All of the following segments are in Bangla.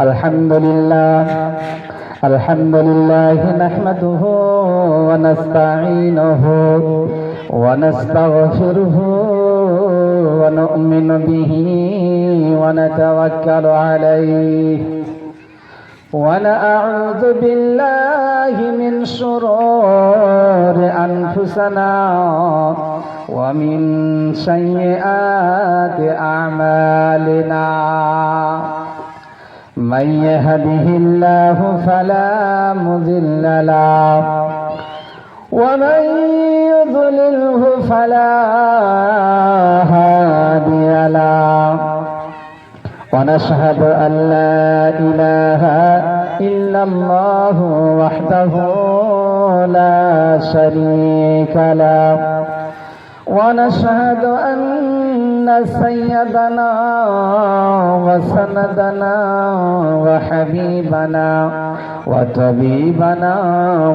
الحمد لله نحمده ونستعينه ونستغفره ونؤمن به ونتوكل عليه ونعوذ بالله من شرور أنفسنا ومن سيئات أعمالنا من يهده الله فلا مضل له ومن يضلله فلا هادي له ونشهد أن لا إله إلا الله وحده لا شريك له ونشهد أن سيدنا وسندنا وحبيبنا وطبيبنا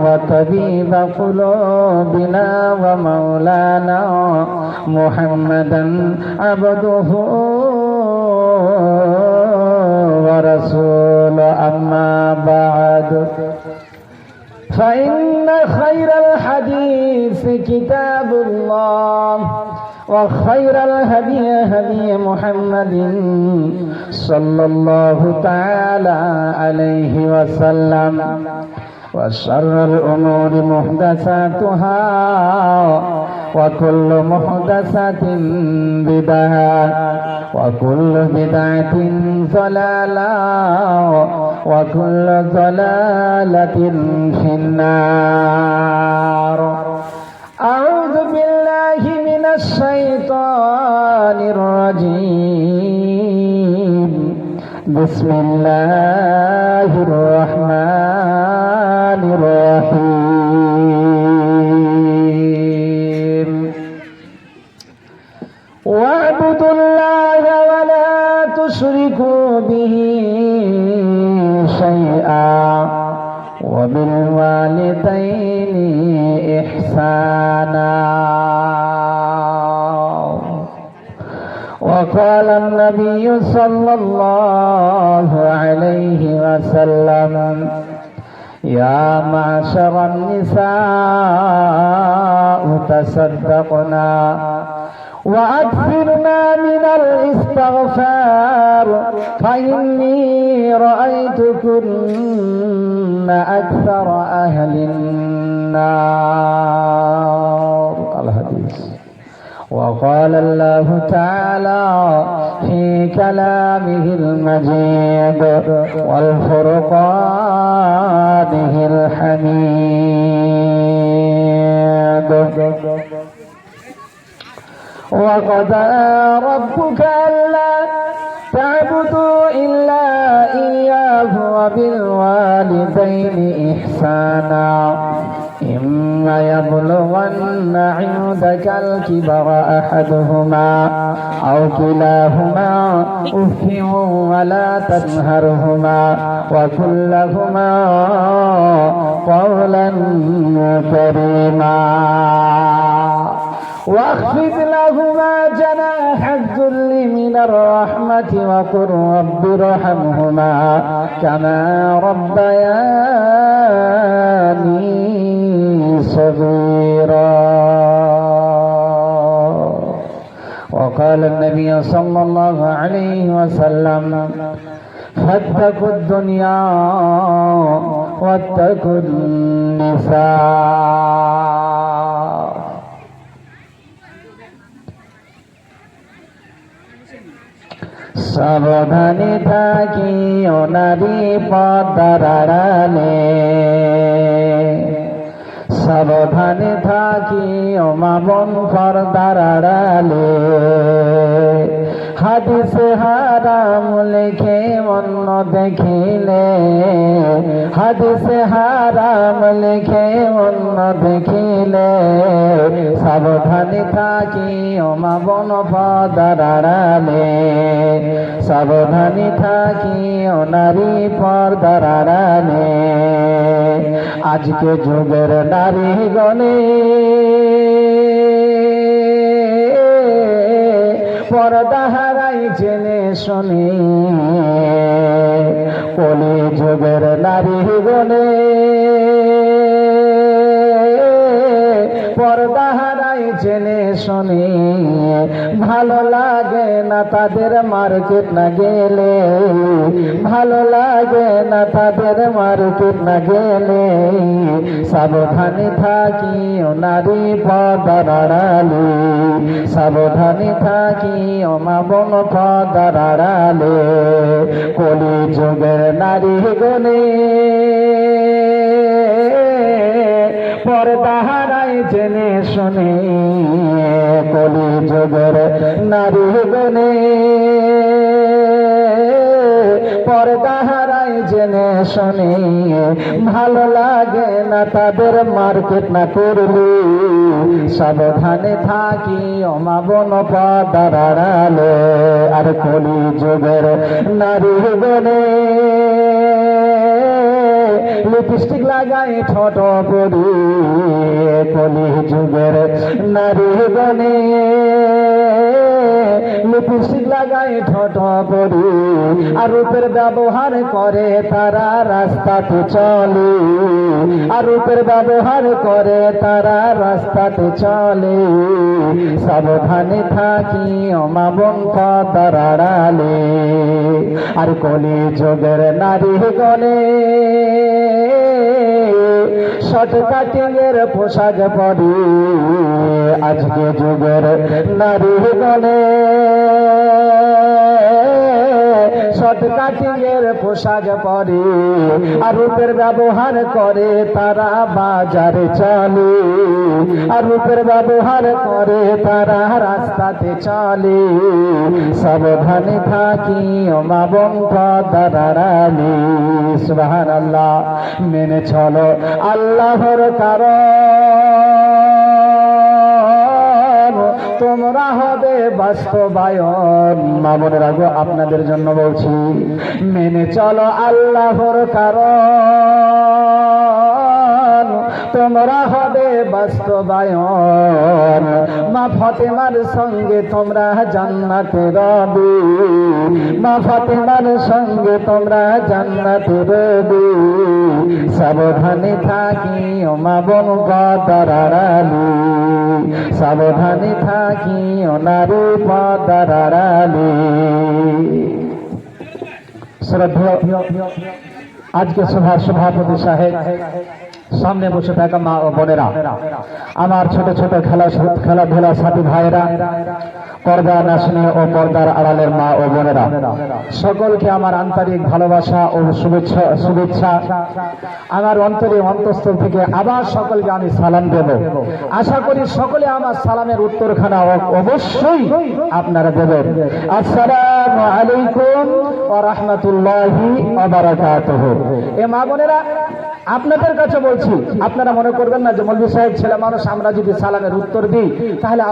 وطبيب قلوبنا ومولانا محمدا عبده ورسول أما بعد فإن خير الحديث كتاب الله وخير الهدي هدي محمد صلى الله تعالى عليه وسلم وشر الأمور محدثاتها وكل محدثة بدعة وكل بدعة ضلالة وكل ضلالة في النار. أعوذ بالله من الشيطان الرجيم. بسم الله الرحمن الرحيم. واعبدوا الله ولا تشركوا به شيئا وبالوالدين إحسانا. وقال النبي صلى الله عليه وسلم يا معشر النساء تصدقنا وأكثرنا من الاستغفار فإني رأيتكن أكثر أهل النار. الحديث. وقال الله تعالى في كلامه المجيد والفرقانه الحميد وقضى ربك ألا تعبدوا إلا إياه وبالوالدين إحسانا إما يبلغن عندك الكبر أحدهما أو كلاهما أف ولا تنهرهما وقل لهما قولا كريما واخفض لهما جناح الذل من الرحمة وقل رب ارحمهما كما ربياني صغيرا. وقال النبي صلى الله عليه وسلم فاتقوا الدنيا واتقوا النساء. সাবধানে থাকিও নারী পর্দার আড়ালে, সাবধানে থাকিও মা বোন পর্দার আড়ালে। হাদিসে হারাম লেখে অন্য দেখিলে, হাদিসে হারাম লেখে অন্য দেখিলে। সাবধানে থাকিও মা বোন পর্দার আড়ালে, সাবধানে থাকিও নারী পর্দার আড়ালে। আজকে যুগের নারী গণে পর্দা হারাই জেনে শুনে কলি যুগের নারী গনে পর্দা হারাই জেনে শুনি ভালো লাগে না তাদের মার্কেট না গেলে ভালো লাগে না তাদের মার্কেট না গেলে সাবধানে থাকি ও নারী পর্দার আড়ালে সাবধানে থাকি ও মা বোন পর্দার আড়ালে কলি যুগের নারী গনে পর্দা হারাই জেনে শুনে কলি যুগের নারী গনে পর্দা হারাই জেনে শুনে ভালো লাগে না তাদের মার্কেট না করলে সাবধানে থাকি ও মা বোন পর্দার আড়ালে আর কলি যুগের নারী গনে লিপস্টিক লাগাই ছোট করি কলি যুগের নারী গনে লিপস্টিক লাগাই ছোট করি আর রূপের ব্যবহার করে তারা রাস্তাতে চলে আর রূপের ব্যবহার করে তারা রাস্তাতে চলে সাবধানে থাকি ও মা বোন পর্দার আড়ালে আর কলি যুগের নারী গনে শর্ট কাটিং এর পোশাক পরি আজকে যুগের নারী গনে শর্ট কাটিং এর পোশাক পরে আর রূপের ব্যবহার করে তারা বাজারে চলে আর রূপের ব্যবহার করে তারা রাস্তাতে চলে সাবধানে থাকি ও মা বোন পর্দার আড়ালে সুবহানাল্লাহ মেনে চলো আল্লাহর কারণ তোমরা হবে বাস্তবায়ন মা বোনেরা গো আপনাদের জন্য বলছি মেনে চলো আল্লাহর কারণ তোমরা হবে বাস্তবায়ন মা ফাতেমার সঙ্গে তোমরা জান্নাতে রবে মা ফাতেমার সঙ্গে তোমরা জান্নাতে রবে সাবধানে থাকি ও মা বোন পর্দার আড়ালে সাবধানে থাকি ও নারী পর্দার আড়ালে শ্রদ্ধেয় আজকে সভার সভাপতি সাহেব সামনে বসে থাকা মা ও বোনেরা আমার ছোট ছোট খেলাধুলা সাথী ভাইরা পর্দা নাশিনী ও পর্দার আড়ালের মা ও বোনেরা সকলকে আমার আন্তরিক ভালোবাসা ও শুভেচ্ছা আমার অন্তঃস্থল থেকে আবার সকলকে আমি সালাম দেব আশা করি সকলে আমার সালামের উত্তরখানা অবশ্যই আপনারা দেবেন আসসালামু আলাইকুম ওয়া রাহমাতুল্লাহি ওয়া বারাকাতুহু এ মা বোনেরা আপনাদের কাছে বলছি আপনারা মনে করবেন না যে মৌলভী সাহেব ছেলে মানুষ আমরা যদি সালামের উত্তর দিই তাহলে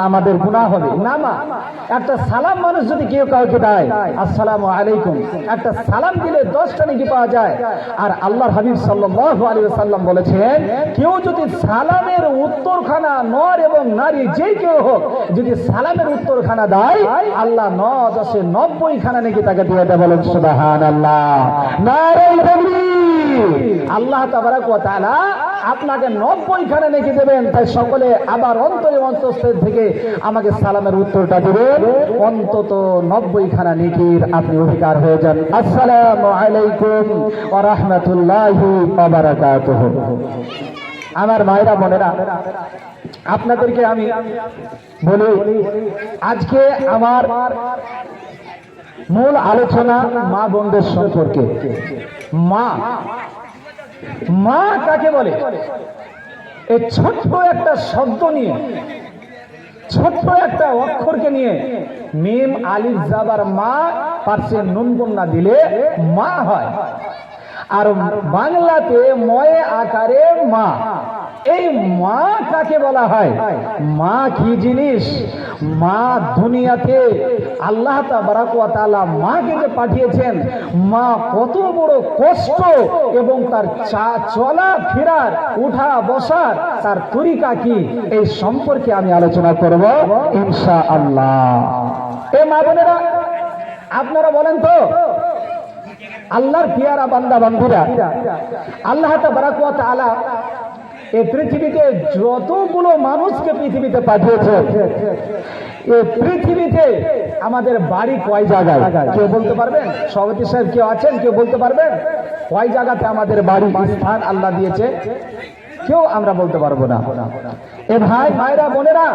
আমাদের গুনাহ হবে না মা একটা সালাম মানুষ যদি কেউ কাউকে দেয় আসসালামু আলাইকুম একটা সালাম দিলে 10টা নেকি পাওয়া যায় আর আল্লাহর হাবিব সাল্লাল্লাহু আলাইহি ওয়াসাল্লাম বলেছেন কেউ যদি সালামের উত্তরখানা নর এবং নারী যে কেউ হোক যদি সালামের উত্তরখানা দেয় আল্লাহ 9-10-90 খানা নেকি তাকে দিয়ে দেয় বলেন সুবহানাল্লাহ নারে তাকবীর আল্লাহ তাবারক ওয়া তাআলা আপনাকে 90 খানা নেকি দেবেন তাই সকলে আবার অন্তঃস্থল থেকে আমাকে সালামের উত্তরটা দিবেন অন্তত 90 খানা নেকির আপনি অধিকার হয়ে যান আসসালামু আলাইকুম ওয়া রাহমাতুল্লাহি ওয়া বারাকাতুহু আমার মায়েরা বোনেরা আপনাদেরকে আমি বলি আজকে আমার মূল আলোচনা মা বোনদের সম্পর্কে মা কাকে বলে এই ছোট্ট একটা শব্দ নিয়ে ছোট্ট একটা অক্ষরকে নিয়ে মিম আলিফ জাবার মা পাশে নুন গুন্না দিলে মা হয় আর বাংলাতে ময়ে আকারে মা এই মা কাকে বলা হয় মা কি জিনিস মা দুনিয়াতে আল্লাহ তাবারক ওয়া তাআলা মাকে যে পাঠিয়েছেন মা কত বড় কষ্ট এবং তার চলা ফেরার উঠা বসার তার তরিকা কি এই সম্পর্কে আমি আলোচনা করব ইনশাআল্লাহ এ মা বোনেরা আপনারা বলেন তো আল্লাহর পিয়ারা বান্দা বান্দীরা, আল্লাহ তাবারাক ওয়া তাআলা এই পৃথিবীতে যতগুলো মানুষকে পৃথিবীতে পাঠিয়েছে, এই পৃথিবীতে আমাদের বাড়ি কয় জায়গায় কেউ বলতে পারবেন? সভাপতি সাহেব কেউ আছেন, কেউ বলতে পারবেন কয় জায়গাতে আমাদের বাড়ি স্থান আল্লাহ দিয়েছে? কেউ আমরা বলতে পারবো না। এ ভাই ভাইরা বোনেরা,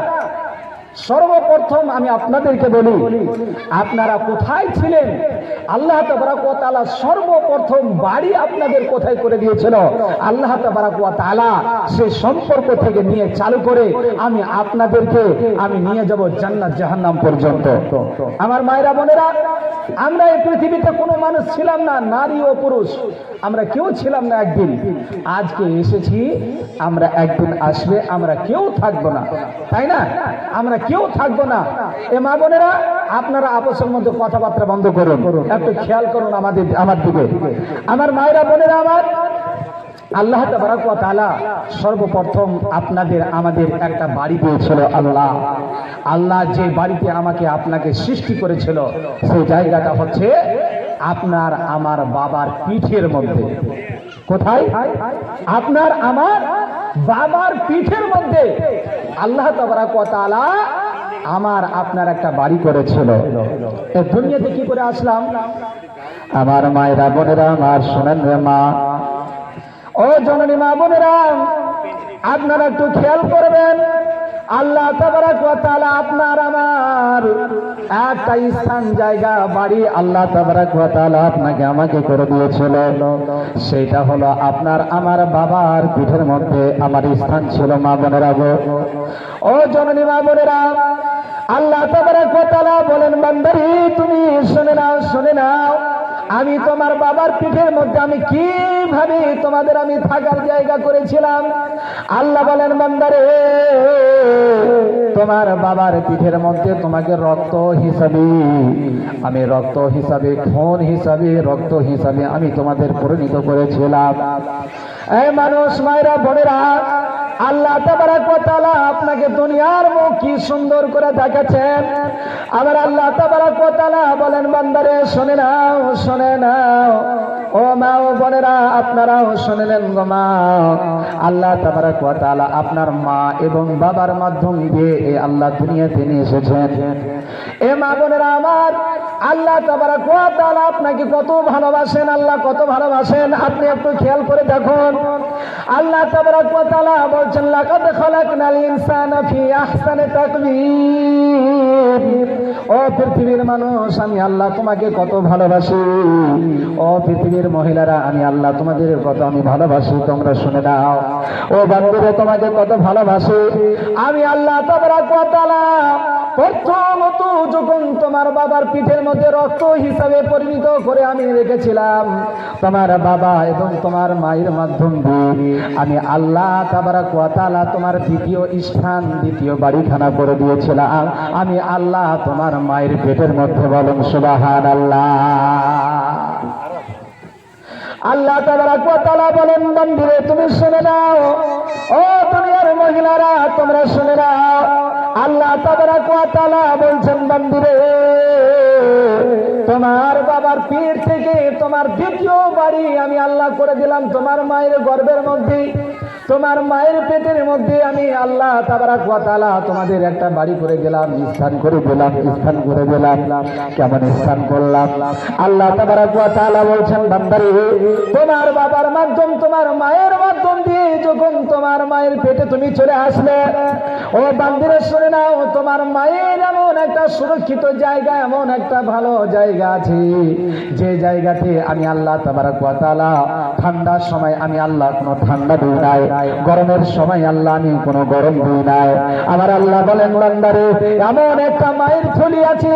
সর্বপ্রথম আমি আপনাদেরকে বলি, আপনারা কোথায় ছিলেন? আল্লাহ তাবারাক ওয়া তাআলা সর্বপ্রথম বাড়ি আপনাদের কোথায় করে দিয়েছিল? আল্লাহ তাবারাক ওয়া তাআলা সেই সম্পর্ক থেকে নিয়ে চালু করে আমি আপনাদেরকে আমি নিয়ে যাব জান্নাত জাহান্নাম পর্যন্ত। আমার মায়েরা বোনেরা, আমরা এই পৃথিবীতে কোনো মানুষ ছিলাম না, নারী ও পুরুষ আমরা কেউ ছিলাম না একদিন। আজকে এসেছি, আমরা একদিন আসবে, আমরা কেউ থাকবো না, তাই না? আমরা কেউ থাকবো না। এ মা বোনেরা, আপনারা আপসের মধ্যে কথাবার্তা বন্ধ করুন, একটু খেয়াল করুন আমার দিকে। আমার মায়েরা বোনেরা আমার, আল্লাহ তাবারাক ওয়া তাআলা সর্বপ্রথম আপনাদের আমাদের একটা বাড়ি দিয়েছিল। আল্লাহ যে বাড়িতে আমাকে আপনাকে সৃষ্টি করেছিল, সেই জায়গাটা হচ্ছে আপনার আমার বাবার পিঠের মধ্যে। কোথায়? আপনার আমার বাবার পিঠের মধ্যে আল্লাহ তাবারাক ওয়া তাআলা আমার আপনার একটা বাড়ি করেছিল। এই দুনিয়াতে কি করে আসলাম? আমার মায়েরা বোনেরা আমার, শোনেন রে মা ও জননী মা বোনেরা, আপনারা একটু খেয়াল করবেন। আল্লাহ তাবারাক ওয়া তাআলা আপনার আমার একটা স্থান জায়গা বাড়ি আল্লাহ তাবারাক ওয়া তাআলা আপনাকে আমাকে করে দিয়েছিল। সেটা হলো আপনার আমার বাবার পিঠের মধ্যে আমার স্থান ছিল। মা বোনেরা গো, ও জননী মা বোনেরা, আল্লাহ তাবারাক ওয়া তাআলা বলেন, বান্দারি তুমি শুনে নাও, শুনে নাও, আমি তোমার বাবার পিঠের মধ্যে আমি কিভাবে তোমাদের আমি থাকার জায়গা করেছিলাম। আল্লাহ বলেন, বান্দারে তোমার বাবার পিঠের মধ্যে তোমাকে রক্ত হিসাবে, আমি রক্ত হিসাবে, খুন হিসাবে, রক্ত হিসাবে আমি তোমাদের পরিণত করেছিলাম। এই মানুষ মায়েরা বোনেরা, আল্লাহ তাবারাক ওয়া তাআলা আপনাকে দুনিয়ার মুখ কি সুন্দর করে দেখাচ্ছেন। আবার আল্লাহ তাবারাক ওয়া তাআলা বলেন, বান্দারে শুনে নাও, শুনে নাও, ও মা ও বোনেরা আপনারাও শুনলেন গো মা। আল্লাহ তাবারাক ওয়া তাআলা আপনার মা এবং বাবার মাধ্যম দিয়ে এই আল্লাহ দুনিয়াতে নিয়ে এসেছেন। এ মা বোনেরা আমার, আল্লাহ তাবারাক ওয়া তাআলা আপনাকে কত ভালোবাসেন, আল্লাহ কত ভালোবাসেন আপনি একটু খেয়াল করে দেখুন। আল্লাহ তাবারাক ওয়া তাআলা বলছেন, লাকাদ খালাকনাল ইনসানা ফি আহসানি তাকওয়িম। ও পৃথিবীর মানুষ, আমি আল্লাহ তোমাকে কত ভালোবাসি। ও পৃথিবীর মহিলারা, আমি আল্লাহ তোমাদের কত আমি ভালোবাসি, তোমরা শুনে নাও। ও বান্ধবীরা, তোমাকে কত ভালোবাসি আমি আল্লাহ তাবারাক ওয়া তাআলা। প্রথমত যখন তোমার বাবার পিঠের মধ্যে রক্ত হিসাবে পরিণত করে আমি রেখেছিলাম, তোমার বাবা এবং তোমার মায়ের মাধ্যম দিয়ে আমি আল্লাহ তাবারাক ওয়া তাআলা তোমার দ্বিতীয় স্থান, দ্বিতীয় বাড়িখানা করে দিয়েছিলাম। আমি আল্লাহ তোমার মায়ের পেটের মধ্যে। বলুন সুবহানাল্লাহ। আল্লাহ তাবারাক ওয়া তাআলা বলেন, বান্দীরে তুমি শুনে নাও, ও দুনিয়ার মহিলারা তোমরা শুনে নাও। আল্লাহ তাবারাক ওয়া তাআলা বলছেন, বান্দীরে তোমার বাবার পিঠ থেকে তোমার দ্বিতীয় বাড়ি আমি আল্লাহ করে দিলাম তোমার মায়ের গর্ভের মধ্যে, তোমার মায়ের পেটের মধ্যে আমি আল্লাহ তাবারাক ওয়া তাআলা তোমাদের একটা বাড়ি করে দিলাম, স্থান করে দিলাম, স্থান করে দিলাম। কেমন স্থান করলাম? আল্লাহ তাবারাক ওয়া তাআলা বলছেন, বান্দারে তোমার বাবার মাধ্যম, তোমার মায়ের মাধ্যম দিয়ে যখন তোমার মায়ের পেটে তুমি চলে আসলে, ও বান্দিরে শুনে নাও, তোমার মায়ের এমন একটা সুরক্ষিত জায়গা, এমন একটা ভালো জায়গা আছে, যে জায়গাতে আমি আল্লাহ তাবারাক ওয়া তাআলা ঠান্ডার সময় আমি আল্লাহ কোনো ঠান্ডা দিই নাই, গরমের সময় আল্লাহ আমি কোনো গরম দিই নাই। আমার আল্লাহ বলেন, বান্দারে এমন একটা মায়ের থলি আছে,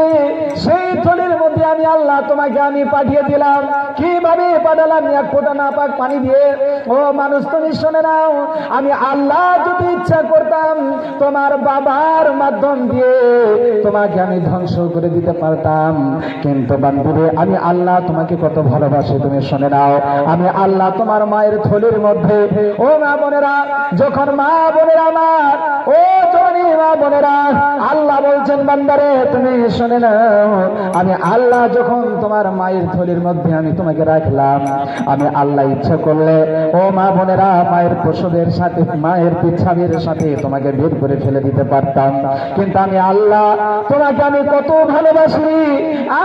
সেই থলির মধ্যে আমি আল্লাহ তোমাকে আমি পাঠিয়ে দিলাম। কিভাবে পাঠালাম? এক ফোঁটা নাপাক পানি দিয়ে। ও মানুষ তুমি শুনে নাও, আমি আল্লাহ যদি ইচ্ছা করতাম তোমার বাবার মাধ্যম দিয়ে তোমাকে আমি ধ্বংস করে দিতে পারতাম, কিন্তু বান্ধবী আমি আল্লাহ তোমাকে কত ভালোবাসি তুমি শুনে নাও। আমি আল্লাহ তোমার মায়ের থলির মধ্যে, ও মা বোনেরা, যখন মা বোনেরা আমার, ও জননী মা বোনেরা, আল্লাহ বলছেন বান্দারে তুমি শুনে নাও, আমি আল্লাহ যখন তোমার মায়ের থলির মধ্যে আমি তোমাকে রাখলাম, আমি আল্লাহ ইচ্ছা করলে ও মা বোনেরা মায়ের প্রসবের সাথে মায়ের পিচ্ছাবের সাথে তোমাকে বের করে ফেলে দিতে পারতাম, কিন্তু আমি আল্লাহ তোমাকে আমি কত ভালোবাসি,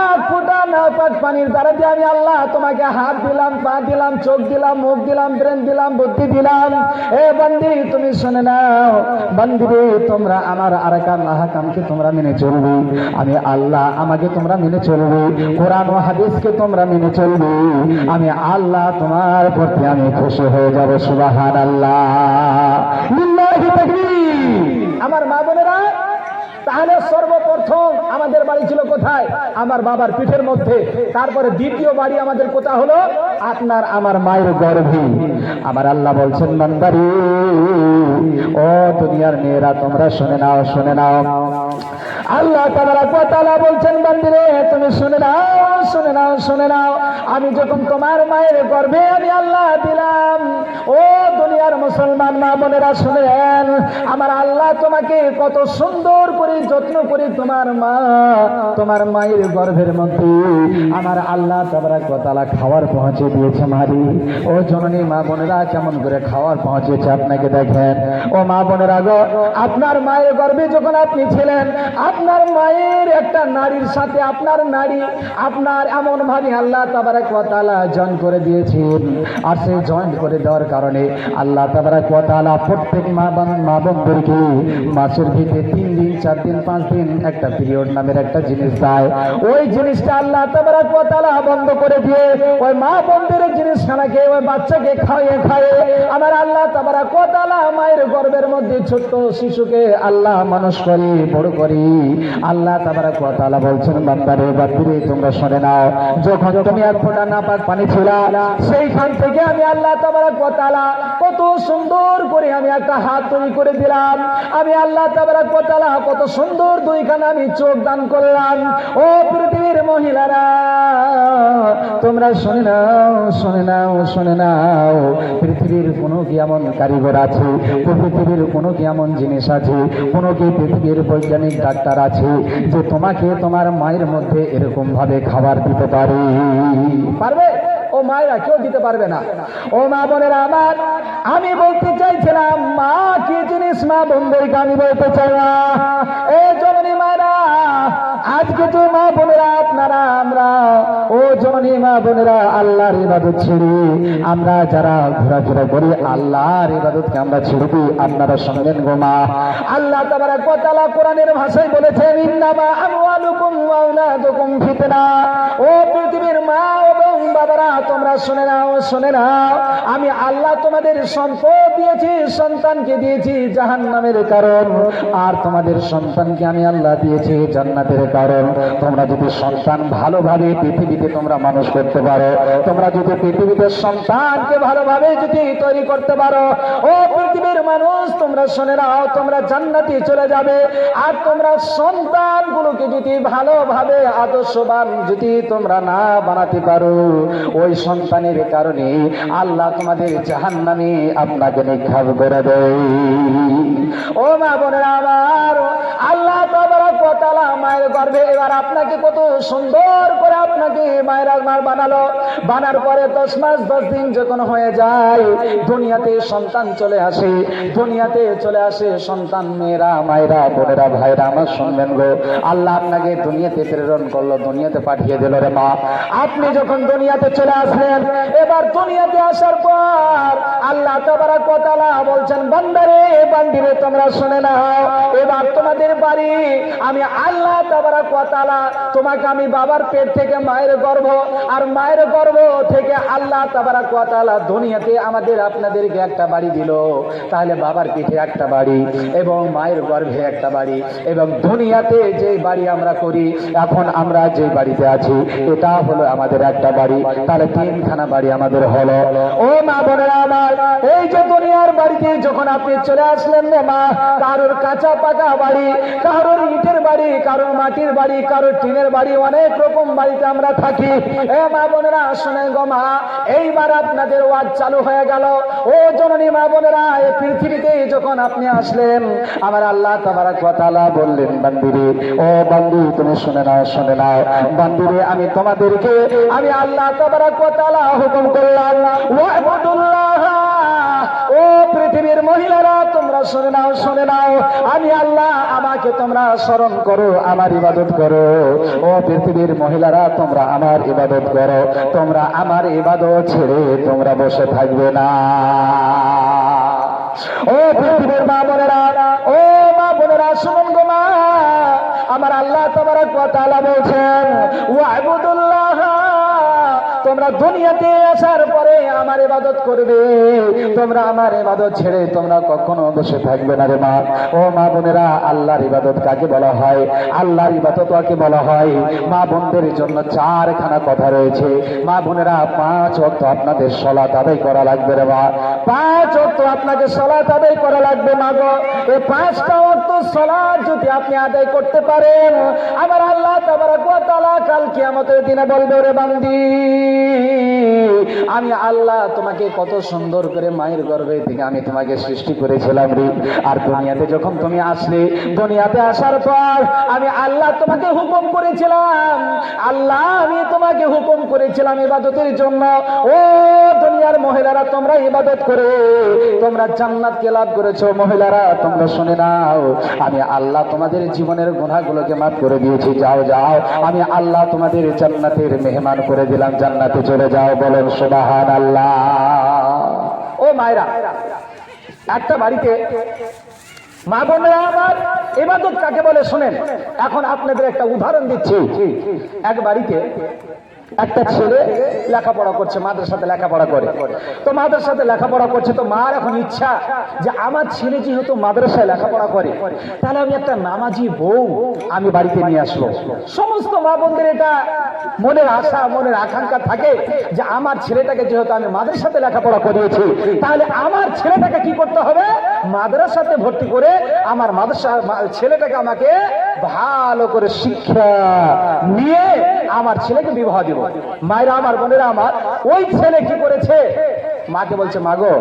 আর ফোঁটা নাপাক পানির দ্বারা দিয়ে আমি আল্লাহ তোমাকে হাত দিলাম, পা দিলাম, চোখ দিলাম, মুখ দিলাম, ব্রেন দিলাম, বুদ্ধি দিলাম। এ বান্দি তুমি শুনে নাও, বান্দি রে তোমরা আমার আরকান আহকামকে তোমরা মেনে চলবে, আমি আল্লাহ আমাকে তোমরা মেনে চলবে, কোরআন ও হাদিসকে তোমরা মেনে চলবে, আমি আল্লাহ তোমার প্রতি আমি খুশি হয়ে যাব। সুবহানাল্লাহ, লিল্লাহি তাকবীর। আমার মা বোনেরা, তাহলে সর্বপ্রথম আমাদের বাড়ি ছিল কোথায়? আমার বাবার পিঠের মধ্যে। তারপরে দ্বিতীয় বাড়ি আমাদের কোথায় হলো? আপনার আমার মায়ের গর্ভে। আমার আল্লাহ বলছেন বান্দারে, ও দুনিয়ার মেয়েরা তোমরা শুনে নাও, শুনে নাও, আল্লাহ তাবারক ওয়া তাআলা বলছেন বান্দিরে তুমি শুনে নাও, শুনে নাও, শুনে নাও, আমি যখন তোমার মায়ের গর্ভে আমি আল্লাহ দিলাম, ও দুনিয়ার মুসলমান মা বোনেরা শুনেন, আমার আল্লাহ তোমাকে কত সুন্দর করে যত্ন করে তোমার মায়ের গর্ভের মধ্যে আমার আল্লাহ তাবারক ওয়া তাআলা খাবার পৌঁছে দিয়েছে। মারি ও জননী মা বোনেরা কেমন করে খাবার পৌঁছেছে আপনাকে দেখেন। ও মা বোনেরা গো, আপনার মায়ের গর্ভে যখন আপনি ছিলেন, আপনার মায়ের একটা নারীর সাথে আপনার নারী আপনার এমন ভাবে আল্লাহ তাবারক ওয়া তাআলা জয়েন করে দিয়েছেন, আর সেই জয়েন করে দেওয়ার কারণে আল্লাহ তাবারক ওয়া তাআলা প্রত্যেক মা বোনদেরকে মাসের ভিতরে 3 দিন 4 দিন 5 দিন একটা পিরিয়ড নামের একটা জিনিস দেয়। ওই জিনিসটা আল্লাহ তাবারক ওয়া তাআলা বন্ধ করে দিয়ে ওই মা বোনদের জিনিসখানাকে ওই বাচ্চাকে খাইয়ে আমার আল্লাহ তাবারক ওয়া তাআলা মায়ের গর্ভের মধ্যে ছোট্ট শিশুকে আল্লাহ মানুষ করে বড় করে। আল্লাহ তাবারক ওয়া তাআলা বলছেন বান্দারে বান্দিরে তোমরা শুনে নাও, যখন তুমি এক ফোঁটা নাপাক পানি ছিলা, সেইখান থেকে আমি আল্লাহ তাবারক ওয়া তাআলা কত সুন্দর করে আমি একটা হাত তৈরি করে দিলাম, আমি আল্লাহ তাবারক ওয়া তাআলা কত সুন্দর দুইখানা আমি চোখ দান করলাম। ও পৃথিবীর মহিলারা তোমরা শুনে নাও, শুনে নাও, শুনে নাও, পৃথিবীর কোনো কি এমন কারিগর আছে, পৃথিবীর কোনো কি এমন জিনিস আছে, কোনো কি পৃথিবীর বৈজ্ঞানিক ডাক্তার আছে যে তোমাকে তোমার মায়ের মধ্যে এরকম ভাবে খাবার দিতে পারবে? ও মায়েরা কেউ দিতে পারবে না। ও মা বোনেরা আমার, আমি বলতে চাইছিলাম মা কি জিনিস, মা বোনদেরকে আমি বলতে চাই না। এই জননী মায়েরা, আজকে যে মা বোনেরা আপনারা আমরা, ও জননী মা বোনেরা, আল্লাহর ইবাদত ছেড়ে আমরা যারা ঘোরাফেরা করি, আল্লাহর ইবাদতকে আমরা ছেড়ে দিই, আপনারা শুনবেন গো মা। আল্লাহ তাবারক ওয়া তাআলা কোরআনের ভাষায় বলেছেন ইন্নামা আমওয়ালুকুম ওয়া আওলাদুকুম ফিতনা। ও পৃথিবীর মা এবং বাবারা তোমরা শুনে নাও, শুনে নাও, আমি আল্লাহ তোমাদের সম্পদ দিয়েছি, সন্তানকে দিয়েছি জাহান্নামের কারণ, আর তোমাদের সন্তানকে আমি আল্লাহ দিয়েছি জান্নাতের কারণ। তোমরা যদি সন্তান ভালোভাবে পৃথিবীতে তোমরা মানুষ করতে পারো, তোমরা যদি পৃথিবীতে সন্তানকে ভালোভাবে যদি তৈরি করতে পারো, ও পৃথিবীর মানুষ তোমরা শুনে নাও, তোমরা জান্নাতে চলে যাবে। আর তোমরা সন্তানগুলোকে যদি ভালোভাবে আদর্শবান যদি তোমরা না বানাতে পারো, ওই সন্তানের কারণে আল্লাহ তোমাদের জাহান্নামে আপনাকে নিক্ষেপ করে দেয়। ও মা বোনেরা আমার, আল্লাহ তাবারক ওয়া তাআলা মায়ের গর্ভে এবার আপনাকে কত সুন্দর করে আপনাকে মায়ের আমার বানালো। বানার পরে 10 মাস 10 দিন যখন হয়ে যায়, দুনিয়াতে সন্তান চলে আসে, দুনিয়াতে চলে আসে সন্তান। মেয়েরা মায়েরা বোনেরা ভাইরা আমার শুনবেন গো, আল্লাহ আপনাকে দুনিয়াতে প্রেরণ করলো, দুনিয়াতে পাঠিয়ে দিল রে মা। আপনি যখন দুনিয়াতে চলে আসলেন, এবার দুনিয়াতে আসার পর আল্লাহ তাবারক ওয়া তাআলা বলছেন বান্দারে বান্দিরে তোমরা শুনে নাও, এবার তোমাদের বাড়ি আমি আল্লাহ তাবারক ওয়া তাআলা তোমাকে আমি বাবার পেট থেকে মায়ের গর্ভ, আর মায়ের গর্ভ থেকে আল্লাহ তাবারক ওয়া তাআলা দুনিয়াতে আমাদের আপনাদেরকে একটা বাড়ি দিল। তাহলে বাবার পিঠে একটা বাড়ি এবং মায়ের গর্ভে একটা বাড়ি, এবং দুনিয়াতে যে বাড়ি আমরা করি, এখন আমরা যে বাড়িতে আছি এটা হলো আমাদের একটা বাড়ি, তাহলে 3খানা বাড়ি আমাদের হলো। ও মা বোনেরা আমার, এই যে দুনিয়ার বাড়িতে যখন আপনি চলে আসলেন রে মা, কারোর কাঁচা পাকা বাড়ি, কারোর ইটের বাড়ি, কারোর মাটির বাড়ি, কারোর টিনের বাড়ি, অনেক রকম বাড়িতে আমরা থাকি। এ মা বোনেরা শোনেন গো মা, এইবার আপনাদের ওয়াজ চালু হয়ে গেল। ও জননী মা বোনেরা, এই পৃথিবীতে যখন আপনি আসলেন, আমার আল্লাহ তাবারক ওয়া তাআলা বললেন, বান্দিরে, ও বান্দি তুমি শুনে নাও, শুনে নাও বান্দিরে, আমি তোমাদেরকে আমি আল্লাহ তাবারক ওয়া তাআলা হুকুম করলাম, ওয়াবুদুল্লাহ। ও পৃথিবীর মহিলারা তোমরা শুনে নাও, শুনে নাও, আমি আল্লাহ, আমাকে তোমরা স্মরণ করো, আমার ইবাদত করো। ও পৃথিবীর মহিলারা তোমরা আমার ইবাদত করো, তোমরা আমার ইবাদত ছেড়ে তোমরা বসে থাকবে না। ও পৃথিবীর মা বোনেরা, ও মা বোনেরা শুনুন গো মা, আমার আল্লাহ তাবারক ওয়া তাআলা বলছেন, ওয়াবুদুল্লাহ, তোমরা দুনিয়াতে আসার পরে আমার ইবাদত করবে, তোমরা আমার ইবাদত ছেড়ে তোমরা কখনো বসে থাকবে না রে মা। ও মা বোনেরা, আল্লাহর ইবাদত কাকে বলা হয়? আল্লাহর ইবাদত কাকে বলা হয়? মা বোনদের জন্য চারখানা কথা রয়েছে। মা বোনেরা, 5 ওয়াক্ত আপনাদের সালাত আদায় করা লাগবে রে মা, 5 ওয়াক্ত আপনাকে সালাত আদায় করা লাগবে মা গো। এই 5টা ওয়াক্ত সালাত যদি আপনি আদায় করতে পারেন, আমার আল্লাহ তাবারক ওয়া তাআলা কাল কিয়ামতের দিনে বলবে, ওরে বান্দি, আমি আল্লাহ তোমাকে কত সুন্দর করে মায়ের গর্ভে থেকে আমি তোমাকে সৃষ্টি করেছিলাম রে। আর দুনিয়াতে যখন তুমি আসলে, দুনিয়াতে আসার পর আমি আল্লাহ তোমাকে হুকুম করেছিলাম, আল্লাহ আমি তোমাকে হুকুম করেছিলাম ইবাদতের জন্য। ও দুনিয়ার মহিলারা, তোমরা ইবাদত করে তোমরা জান্নাতকে লাভ করেছো। মহিলারা তোমরা শুনে নাও, আমি আল্লাহ তোমাদের জীবনের গুনাহগুলোকে মাফ করে দিয়েছি। যাও যাও, আমি আল্লাহ তোমাদের জান্নাতের মেহমান করে দিলাম, জান্নাতে চলে যাও। বলেন সুবহানাল্লাহ। ও মায়েরা, একটা বাড়িতে মা বোনেরা আমার, ইবাদত কাকে বলে শুনেন। এখন আপনাদের একটা উদাহরণ দিচ্ছি। এক বাড়িতে একটা ছেলে লেখাপড়া করছে, মাদ্রাসাতে লেখাপড়া করে। তো মাদ্রাসাতে লেখাপড়া করছে, তো মার এখন ইচ্ছা যে আমার ছেলে যেহেতু মাদ্রাসায় লেখাপড়া করে, তাহলে আমি একটা নামাজি বউ আমি বাড়িতে নিয়ে আসবো। সমস্ত মা বোনদের এটা মনের আশা, মনের আকাঙ্ক্ষা থাকে যে আমার ছেলেটাকে যেহেতু আমি মাদ্রাসাতে লেখাপড়া করিয়েছি, তাহলে আমার ছেলেটাকে কি করতে হবে? মাদ্রাসাতে ভর্তি করে আমার মাদ্রাসা ছেলেটাকে আমাকে ভালো করে শিক্ষা নিয়ে আমার ছেলেকে বিবাহ দিব। মায়েরা আমার, বোনেরা আমার, ওই ছেলে কি করেছে? মাকে বলছে, মাগো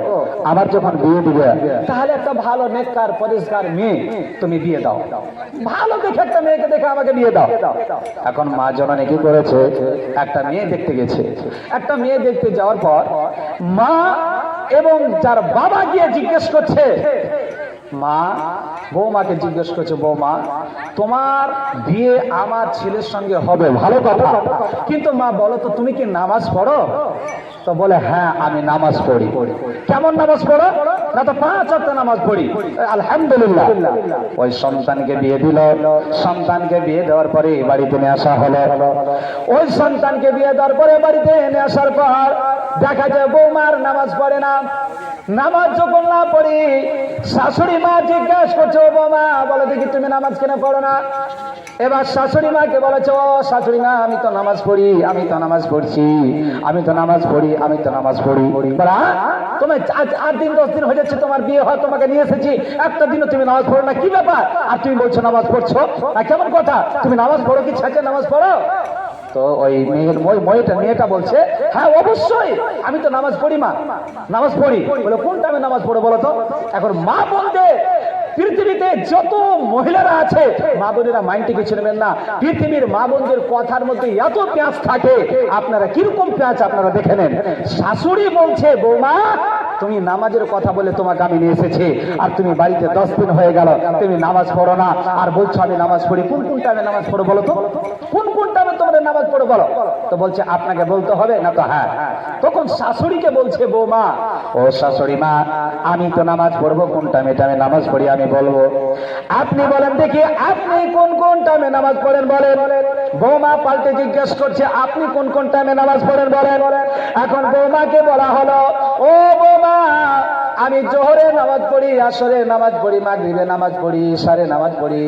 আমার যখন বিয়ে দিবে, তাহলে একটা ভালো নেককার পরিষ্কার মেয়ে তুমি বিয়ে দাও, ভালো দেখে একটা মেয়েকে দেখে আমাকে বিয়ে দাও। এখন মা জননী কি করেছে? একটা মেয়ে দেখতে গেছে। একটা মেয়ে দেখতে যাওয়ার পর মা এবং যার বাবা গিয়ে জিজ্ঞেস করছে, মা বৌমাকে জিজ্ঞেস করছে, বৌমা তোমার বিয়ে আমার ছেলের সঙ্গে হবে, ভালো কথা, কিন্তু মা বলো তো তুমি কি নামাজ পড়ো? তো বলে, হ্যাঁ আমি নামাজ পড়ি। কেমন নামাজ পড়ো? না তো 5 ওয়াক্ত নামাজ পড়ি। আলহামদুলিল্লাহ। ওই সন্তানকে বিয়ে দিল। সন্তানকে বিয়ে দেওয়ার পরে বাড়িতে নিয়ে আসা হলো। ওই সন্তানকে বিয়ে দেওয়ার পরে বাড়িতে এনে আসার পর দেখা যায় বৌমার নামাজ পড়ে না। নামাজ যখন না পড়ি, শাশুড়ি মা জিজ্ঞাসা করছে, ও বৌমা বলো দেখি তুমি নামাজ কেন পড়ো না? এবার শাশুড়ি মাকে বলেছে, ও শাশুড়ি মা আমি তো নামাজ পড়ি, আমি তো নামাজ পড়ছি, আমি তো নামাজ পড়ি, আমি তো নামাজ পড়ি। তুমি 8 দিন 10 দিন হয়ে যাচ্ছে তোমার বিয়ে হয়, তোমাকে নিয়ে এসেছি, একটা দিনও তুমি নামাজ পড়ো না, কি ব্যাপার? আর তুমি বলছো নামাজ পড়ছো, কেমন কথা? তুমি নামাজ পড়ো কি ছাড়ছে নামাজ পড়ো? তো ওই মেয়েটা বলছে, হ্যাঁ অবশ্যই আমি তো নামাজ পড়ি মা, নামাজ পড়ি। বলে কোন টাইমে নামাজ পড়ো বলো তো? এখন মা বলতে পৃথিবীতে যত মহিলারা আছে, মা বোনেরা মাইন্ডে কিছু নেবেন না, পৃথিবীর মা বোনদের কথার মধ্যে এত পেঁয়াজ থাকে, আপনারা কিরকম পেঁয়াজ আপনারা দেখে নেন। শাশুড়ি বলছে, বৌমা তুমি নামাজের কথা বলে তোমাকে আমি নিয়ে এসেছি, আর তুমি বাড়িতে 10 দিন হয়ে গেল তুমি নামাজ পড়ো না, আর বলছো আমি নামাজ পড়ি। কোন কোন টাইমে নামাজ পড়ো বলো তো? কোন কোন টাইমে তোমাদের নামাজ পড়ো বলো? তো বলছে আপনাকে বলতে হবে না তো? হ্যাঁ। তখন শাশুড়িকে বলছে, বৌমা ও শাশুড়ি মা আমি তো নামাজ পড়বো, কোন টাইমে টাইমে নামাজ পড়ি আমি বলবো, আপনি বলেন দেখি আপনি কোন কোন টাইমে নামাজ পড়েন বলেন। বৌমা পাল্টে জিজ্ঞেস করছে, আপনি কোন কোন টাইমে নামাজ পড়েন বলেন। এখন বৌমাকে বলা হলো, ও বৌমা আমি জোহরে নামাজ পড়ি, আসরে নামাজ পড়ি, মাগরিবে নামাজ পড়ি, ইশারে নামাজ পড়ি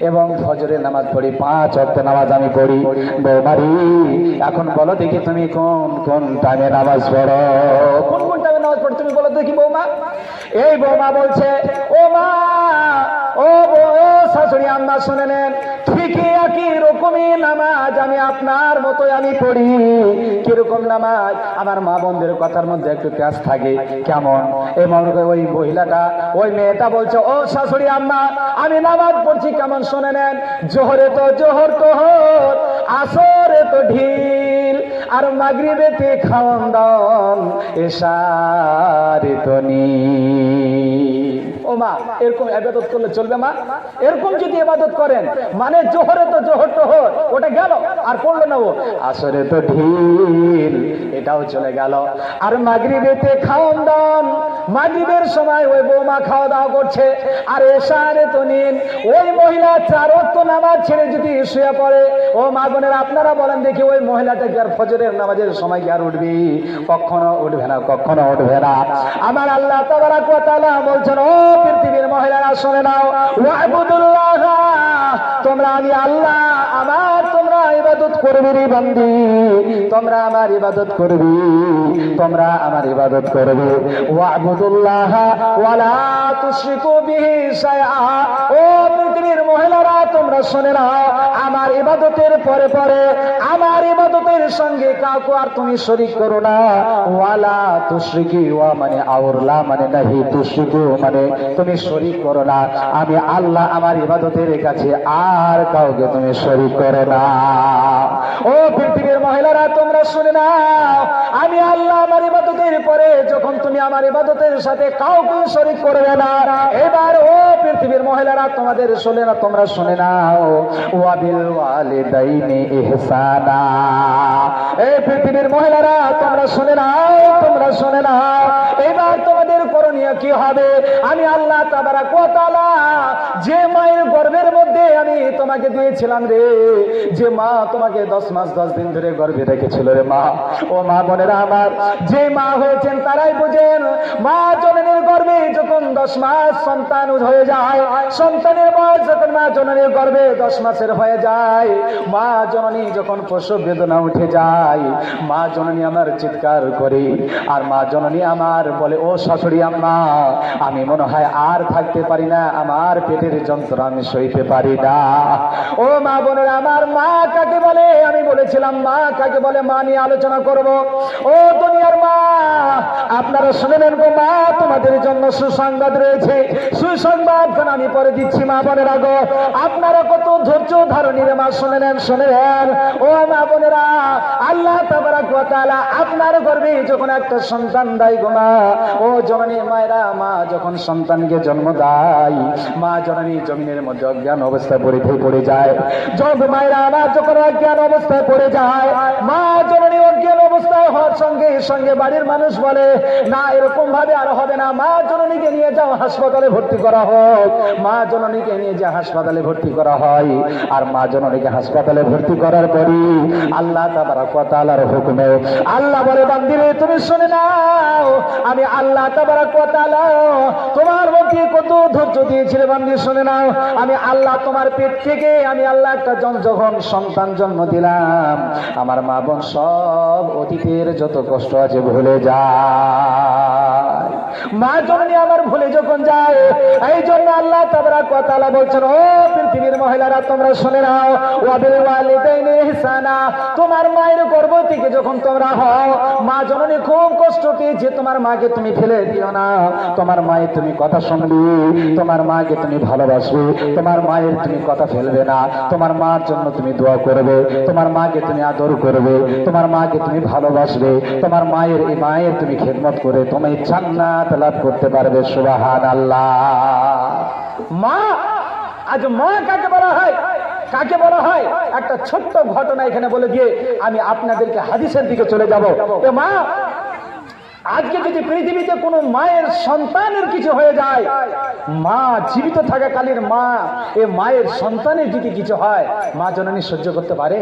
এবং ফজরে নামাজ পড়ি, 5 ওয়াক্ত নামাজ আমি পড়ি। বৌমারি এখন বলো দেখি তুমি কোন কোন টাইমে নামাজ পড়ো? কোন কোন টাইমে নামাজ পড়ে? তুমি বলো দেখি বৌমা। এই বৌমা বলছে, ও মা, ও শাশুড়ি আম্মা শুনে নেন, ঠিকই একই রকমই নামাজ আমি আপনার মতোই আমি পড়ি। কিরকম নামাজ? আমার মা বোনদের কথার মধ্যে একটু প্যাঁচ থাকে। কেমন? এমন ওই মহিলাটা, ওই মেয়েটা বলছে, ও শাশুড়ি আম্মা, আমি নামাজ পড়ছি কেমন শুনে নেন। জোহরে তো জোহর তোহর, আসরে তো ঢিল, আর মাগরিবেতে খাওয়ান দাওয়ান, এশারে তো নীল। ও মা, এরকম ইবাদত করলে চলবে মা? এরকম যদি ইবাদত করেন, মানে জোহরে তো জোহর তোহর, ওটা গেল, আর পড়লো না ও। আসরে তো ঢিল, এটাও চলে গেল। আর মাগরিবেতে খাওয়ান দাওয়ান, মাগরিবের সময় ওই বৌমা খাওয়া দাওয়া করছে। আর এশারে তো নীল, ওই মহিলা 4 ওয়াক্ত নামাজ ছেড়ে যদি শুয়ে পড়ে, ও মা বোনের আপনারা বলেন দেখি, ওই মহিলাটা কি আর ফজরের নামাজের সময় কি আর উঠবি? কখনো উঠবে না, কখনো উঠবে না। আমার আল্লাহ তাবারাক ওয়া তাআলা বলছেন, ও পৃথিবীর মহিলারা শুনে নাও, ওয়াবুদুল্লাহ, তোমরা আমি আল্লাহ আমার তোমরা ইবাদত করবে রে বান্দি, তোমরা আমার ইবাদত করবে, তোমরা আমার ইবাদত করবে। ওয়াবুদুল্লাহ ওয়ালা তুশরিকু বিহি শাইআ, ও পৃথিবীর মহিলারা তোমরা শুনে নাও, আমার ইবাদতের পরে পরে আমার ইবাদতের সঙ্গে কাউকে আর তুমি শরীক করো না। ওয়ালা তুশরিকি, ওয়া মানে আওরলা মানে নাহি, তুশরিকু মানে তুমি শরীক করো না। আমি আল্লাহ আমার ইবাদতের কাছে আর কাউকে তুমি শরীক করো না। ও পৃথিবীর মহিলারা তোমরা শুনে নাও, আমি আল্লাহ আমার ইবাদতের পরে যখন তুমি আমার ইবাদতের সাথে কাউকে শরীক করবে না, এবার ও পৃথিবীর মহিলারা তোমাদের শুনে না, তোমরা শুনে নাও, ওয়াবিল ওয়ালিদাইনি ইহসানা, এই পৃথিবীর মহিলারা তোমরা শুনে নাও, তোমরা শুনে নাও, এবার তোমাদের করণীয় কি হবে? আমি আল্লাহ তাবারাক ওয়া তাআলা যে মায়ের গর্ভের মধ্যে আমি তোমাকে দিয়েছিলাম রে, যে মা তোমাকে 10 মাস 10 দিন ধরে গর্ভে রেখেছিল রে মা, ও মা বোনেরা আমার, যে মা হয়েছেন তারাই বুঝেন, মা জননীর গর্ভে যখন 10 মাস সন্তান হয়ে যায়, সন্তানের বয়স যখন মা জননীর গর্ভে 10 মাসের হয়ে যায়, মা জননী যখন প্রসব বেদনা উঠে যায়, মা জননী আমার চিৎকার করে, আর মা জননী আমার বলে, ও শাশুড়ি আম্মা, আমি মনে হয় আর থাকতে পারি না, আমার পেটের যন্ত্রণা আমি সইতে পারি না। ও মা বোনের আমার, মা কাকে বলে? আমি বলেছিলাম মা কাকে বলে, মা নিয়ে আলোচনা করব। ও দুনিয়ার মা, আপনারা শুনে নেন গো, মা তোমাদের জন্য সুসংবাদ রয়েছে। সুসংবাদ আমি পরে দিচ্ছি মা বোনেরা গো, আপনারা কত ধৈর্য ধারণীর মা শুনে নেন, শুনে নেন। ও মা বোনেরা, আল্লাহ তাবারাক ওয়া তাআলা আপনার গর্ভে যখন একটা সন্তান দেয় গো মা, ও জননী মায়েরা, মা যখন সন্তানকে জন্ম দেয়, মা জননী জমিনের মধ্যে অজ্ঞান অবস্থায় পড়ে যায়। যখন মায়েরা আমার যখন অজ্ঞান অবস্থায় পড়ে যায়, মা জননী অজ্ঞান অবস্থায় হওয়ার সঙ্গে সঙ্গে বাড়ির মানুষ বলে, না এরকম ভাবে আর হবে না, মা জননীকে নিয়ে যাও হাসপাতালে ভর্তি করা হোক। মা জননীকে নিয়ে যা হাসপাতালে ভর্তি করা হয়, আর মা জননীকে হাসপাতালে ভর্তি করার পরই আল্লাহ তাবারাক ওয়া তাআলার হুকুমে আল্লাহ বলে, বান্দিরে তুমি শুনে নাও, আমি আল্লাহ তাবারাক ওয়া তাআলা তোমার মধ্যে কত ধৈর্য দিয়েছিল বান্দি, শুনে নাও, আমি আল্লাহ তোমার পেট থেকে আমি আল্লাহ একটা যখন সন্তান জন্ম দিলাম, আমার মা বোন সব অতীতের যত কষ্ট আছে ভুলে যায়। মা জননী আমার ভুলে যখন যায়, এই জন্য আল্লাহ তাবারাক ওয়া তাআলা বলছেন, ও পৃথিবীর মহিলারা তোমরা শুনে নাও, ওয়াবিল ওয়ালিদাইনি ইহসানা, তোমার মায়ের গর্ভ থেকে যখন তোমরা হও, মা জননী খুব কষ্ট পেয়েছে, তোমার মাকে তুমি ফেলে দিও না, তোমার মায়ের তুমি কথা শুনবে, তোমার মাকে তুমি ভালোবাসবে, তোমার মায়ের তুমি কথা ফেলবে না, তোমার মার জন্য তুমি দোয়া করবে, তোমার মাকে তুমি আদর করবে, তোমার মাকে তুমি ভালোবাসবে, তোমার মায়ের এই মায়ের তুমি খেদমত করে তুমি জান্নাত লাভ করতে পারবে। সুবহানাল্লাহ। মা, আজ মা কাকে বলা হয়? কাকে বলা হয়? একটা ছোট্ট ঘটনা এখানে বলে দিয়ে আমি আপনাদেরকে হাদিসের দিকে চলে যাব। মা, আজকে যদি পৃথিবীতে কোনো মায়ের সন্তানের কিছু হয়ে যায়, মা জীবিত থাকাকালীন মা এ মায়ের সন্তানের যদি কিছু হয়, মা জননী সহ্য করতে পারে?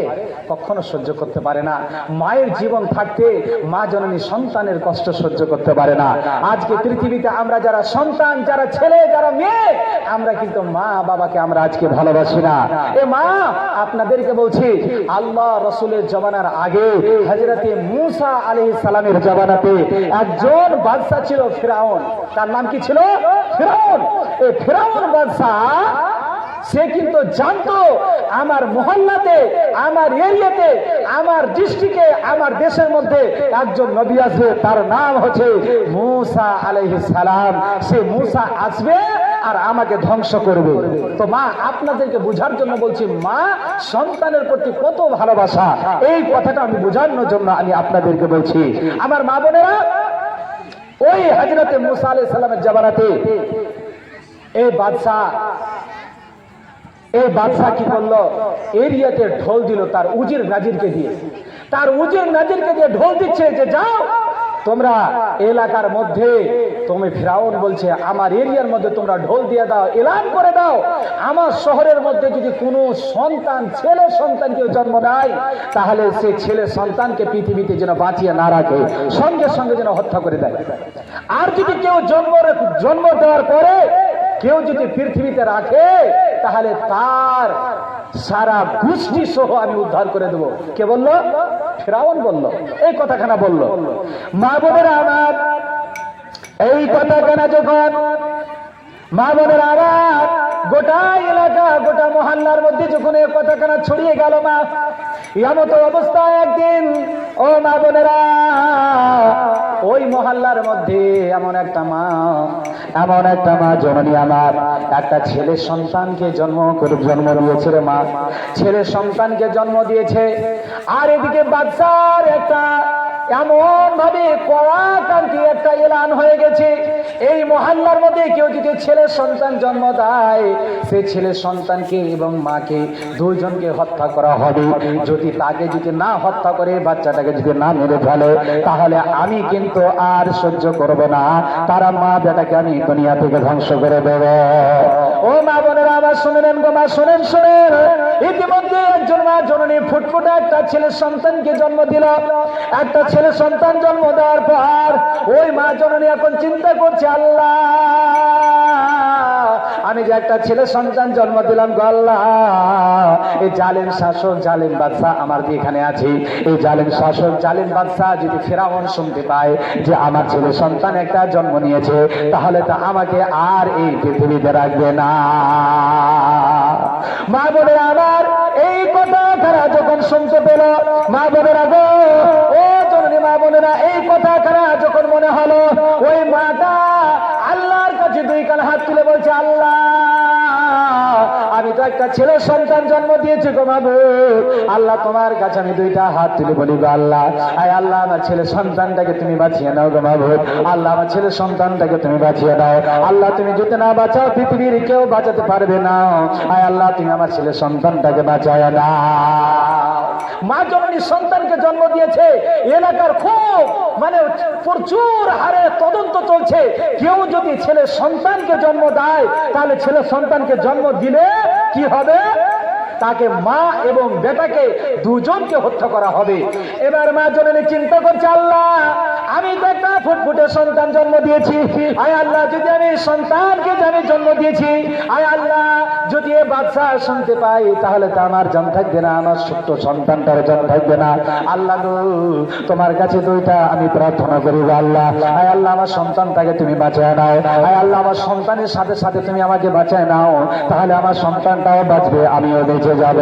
কখনো সহ্য করতে পারে না। মায়ের জীবন থাকতে মা জননী সন্তানের কষ্ট সহ্য করতে পারে না। আজকে পৃথিবীতে আমরা যারা সন্তান, যারা ছেলে, যারা মেয়ে, আমরা কিন্তু মা বাবাকে আমরা আজকে ভালোবাসি না। এ মা, আপনাদেরকে বলছি, আল্লাহ রসুলের জমানার আগে হযরতে মূসা আলাইহিস সালামের জমানাতে একজন বাদশা ছিল ফিরাউন, তার নাম কি ছিল? ফিরাউন। এই ফিরাউন বাদশা সে কিন্তু জানতো আমার মহল্লাতে, আমার এরিয়াতে, আমার ডিস্ট্রিক্টে, আমার দেশের মধ্যে একজন নবী আছে, তার নাম হচ্ছে মূসা আলাইহিস সালাম। সে মূসা আসবে আর আমাকে ধ্বংস করবে। তো মা, আপনাদেরকে বোঝার জন্য বলছি, মা সন্তানের প্রতি কত ভালোবাসা, এই কথাটা আমি বোঝানোর জন্য আমি আপনাদেরকে বলছি। আমার মা বোনেরা, ওই হযরতে মূসা আলাইহিস সালামের জামানাতে এই বাদশা কি করলো? এরিয়াতে ঢোল দিল তার উজির নাজিরকে দিয়ে। তার উজির নাজিরকে দিয়ে ঢোল দিচ্ছে যে যাও তোমরা এলাকার মধ্যে, তুমি ফিরাউন বলছে আমার এরিয়ার মধ্যে তোমরা ঢোল দিয়ে দাও, এলান করে দাও আমার শহরের মধ্যে যদি কোনো সন্তান, ছেলে সন্তানকে জন্ম দেয়, তাহলে সে ছেলে সন্তানকে পৃথিবীতে যেন বাঁচিয়ে না রাখে, সঙ্গে সঙ্গে যেন হত্যা করে দেয়। আর যদি কেউ জন্ম দেওয়ার পরে কেউ যদি পৃথিবীতে রাখে, তাহলে তার সারা গোষ্ঠী সহ আমি উদ্ধার করে দেবো। কে বললো? ফিরাউন বললো, এই কথাখানা বললো। মা বোনেরা আমার, এই কথাখানা যখন মা বোনেরা আমার গোটা এলাকা, গোটা মহল্লার মধ্যে যখন এই কথাখানা ছড়িয়ে গেল, মা এমত অবস্থায় একদিন, ও মা বোনেরা, ওই মহল্লার মধ্যে এমন একটা মা জননী আমার একটা ছেলে সন্তানকে জন্ম দিয়েছে রে মা, ছেলে সন্তানকে জন্ম দিয়েছে। আর এদিকে বাদশার একটা এমন ভাবে কড়াকান্তি একটা এলান হয়ে গেছে, এই মহল্লার মধ্যে কেউ যদি ছেলে সন্তান জন্ম দেয়, সে ছেলে সন্তানকে এবং মাকে দুইজনকে হত্যা করা হবে। যদি তাকে যদি না হত্যা করে, বাচ্চাটাকে যদি না মেরে ফেলে, তাহলে আমি কিন্তু আর সহ্য করব না, তারা মা বেটাকে আমি দুনিয়া থেকে ধ্বংস করে দেব। ও মা বোনেরা আবার শুনে নেন গো মা, শুনেন। ইতিমধ্যে একজন মা জননী ফুটফুটে একটা ছেলে সন্তানকে জন্ম দিল। একটা ছেলে সন্তান জন্ম দেওয়ার পর ওই মা জননী এখন চিন্তা করছে, আল্লাহ, আমি যে একটা ছেলে সন্তান জন্ম দিলাম গো আল্লাহ, এই জালেম শাসক, জালেম বাদশা আমার যে এখানে আছে, এই জালেম শাসক, জালেম বাদশা যদি ফিরাউন শুনতে পায় যে আমার ছেলে সন্তান একটা জন্ম নিয়েছে, তাহলে তা আমাকে আর এই পৃথিবীতে রাখবে না। মা বোনেরা আমার, এই কথা তারা যখন শুনতে পেল, মা বোনেরা গো, ও জননী মা বোনেরা, এই কথা তারা যখন মনে হলো, ওই মাটা আল্লাহর কাছে দুই কান হাত তুলে বলছে, আল্লাহ, আমি তো একটা ছেলে সন্তান জন্ম দিয়েছি গো মাবুদ, আল্লাহ তোমার কাছে আমি দুইটা হাত তুলে বলি গো আল্লাহ, আয় আল্লাহ আমার ছেলে সন্তানটাকে তুমি বাঁচিয়ে নাও গো মাবুদ, আল্লাহ আমার ছেলে সন্তানটাকে তুমি বাঁচিয়ে দাও, আল্লাহ তুমি যদি না বাঁচাও পৃথিবীর কেউ বাঁচাতে পারবে না, আয় আল্লাহ তুমি আমার ছেলে সন্তানটাকে বাঁচায় দাও। মা জননী সন্তানকে জন্ম দিয়েছে, এলাকার খুব প্রচুর হারে তদন্ত চলছে, কেউ যদি ছেলে সন্তানকে জন্ম দেয়, তাহলে ছেলে সন্তানকে জন্ম দিলে কি হবে? তাকে মা এবং বেটাকে দুজনকে হত্যা করা হবে। এবার মা জননী চিন্তা করছে, আল্লাহ, আমি তো একটা ফুটফুটে সন্তান জন্ম দিয়েছি, আয় আল্লাহ, যদি আমি সন্তানকে আমি জন্ম দিয়েছি, আয় আল্লাহ, যদি এ বাদশা শুনতে পাই, তাহলে তো আমার জান থাকবে না, আমার ছোট্ট সন্তানটার জান থাকবে না। আল্লাহ গো, তোমার কাছে দুইটা আমি প্রার্থনা করি গো আল্লাহ, আয় আল্লাহ আমার সন্তানটাকে তুমি বাঁচায় নাও, আয় আল্লাহ আমার সন্তানের সাথে সাথে তুমি আমাকে বাঁচায় নাও, তাহলে আমার সন্তানটাও বাঁচবে, আমিও বেঁচে যাব।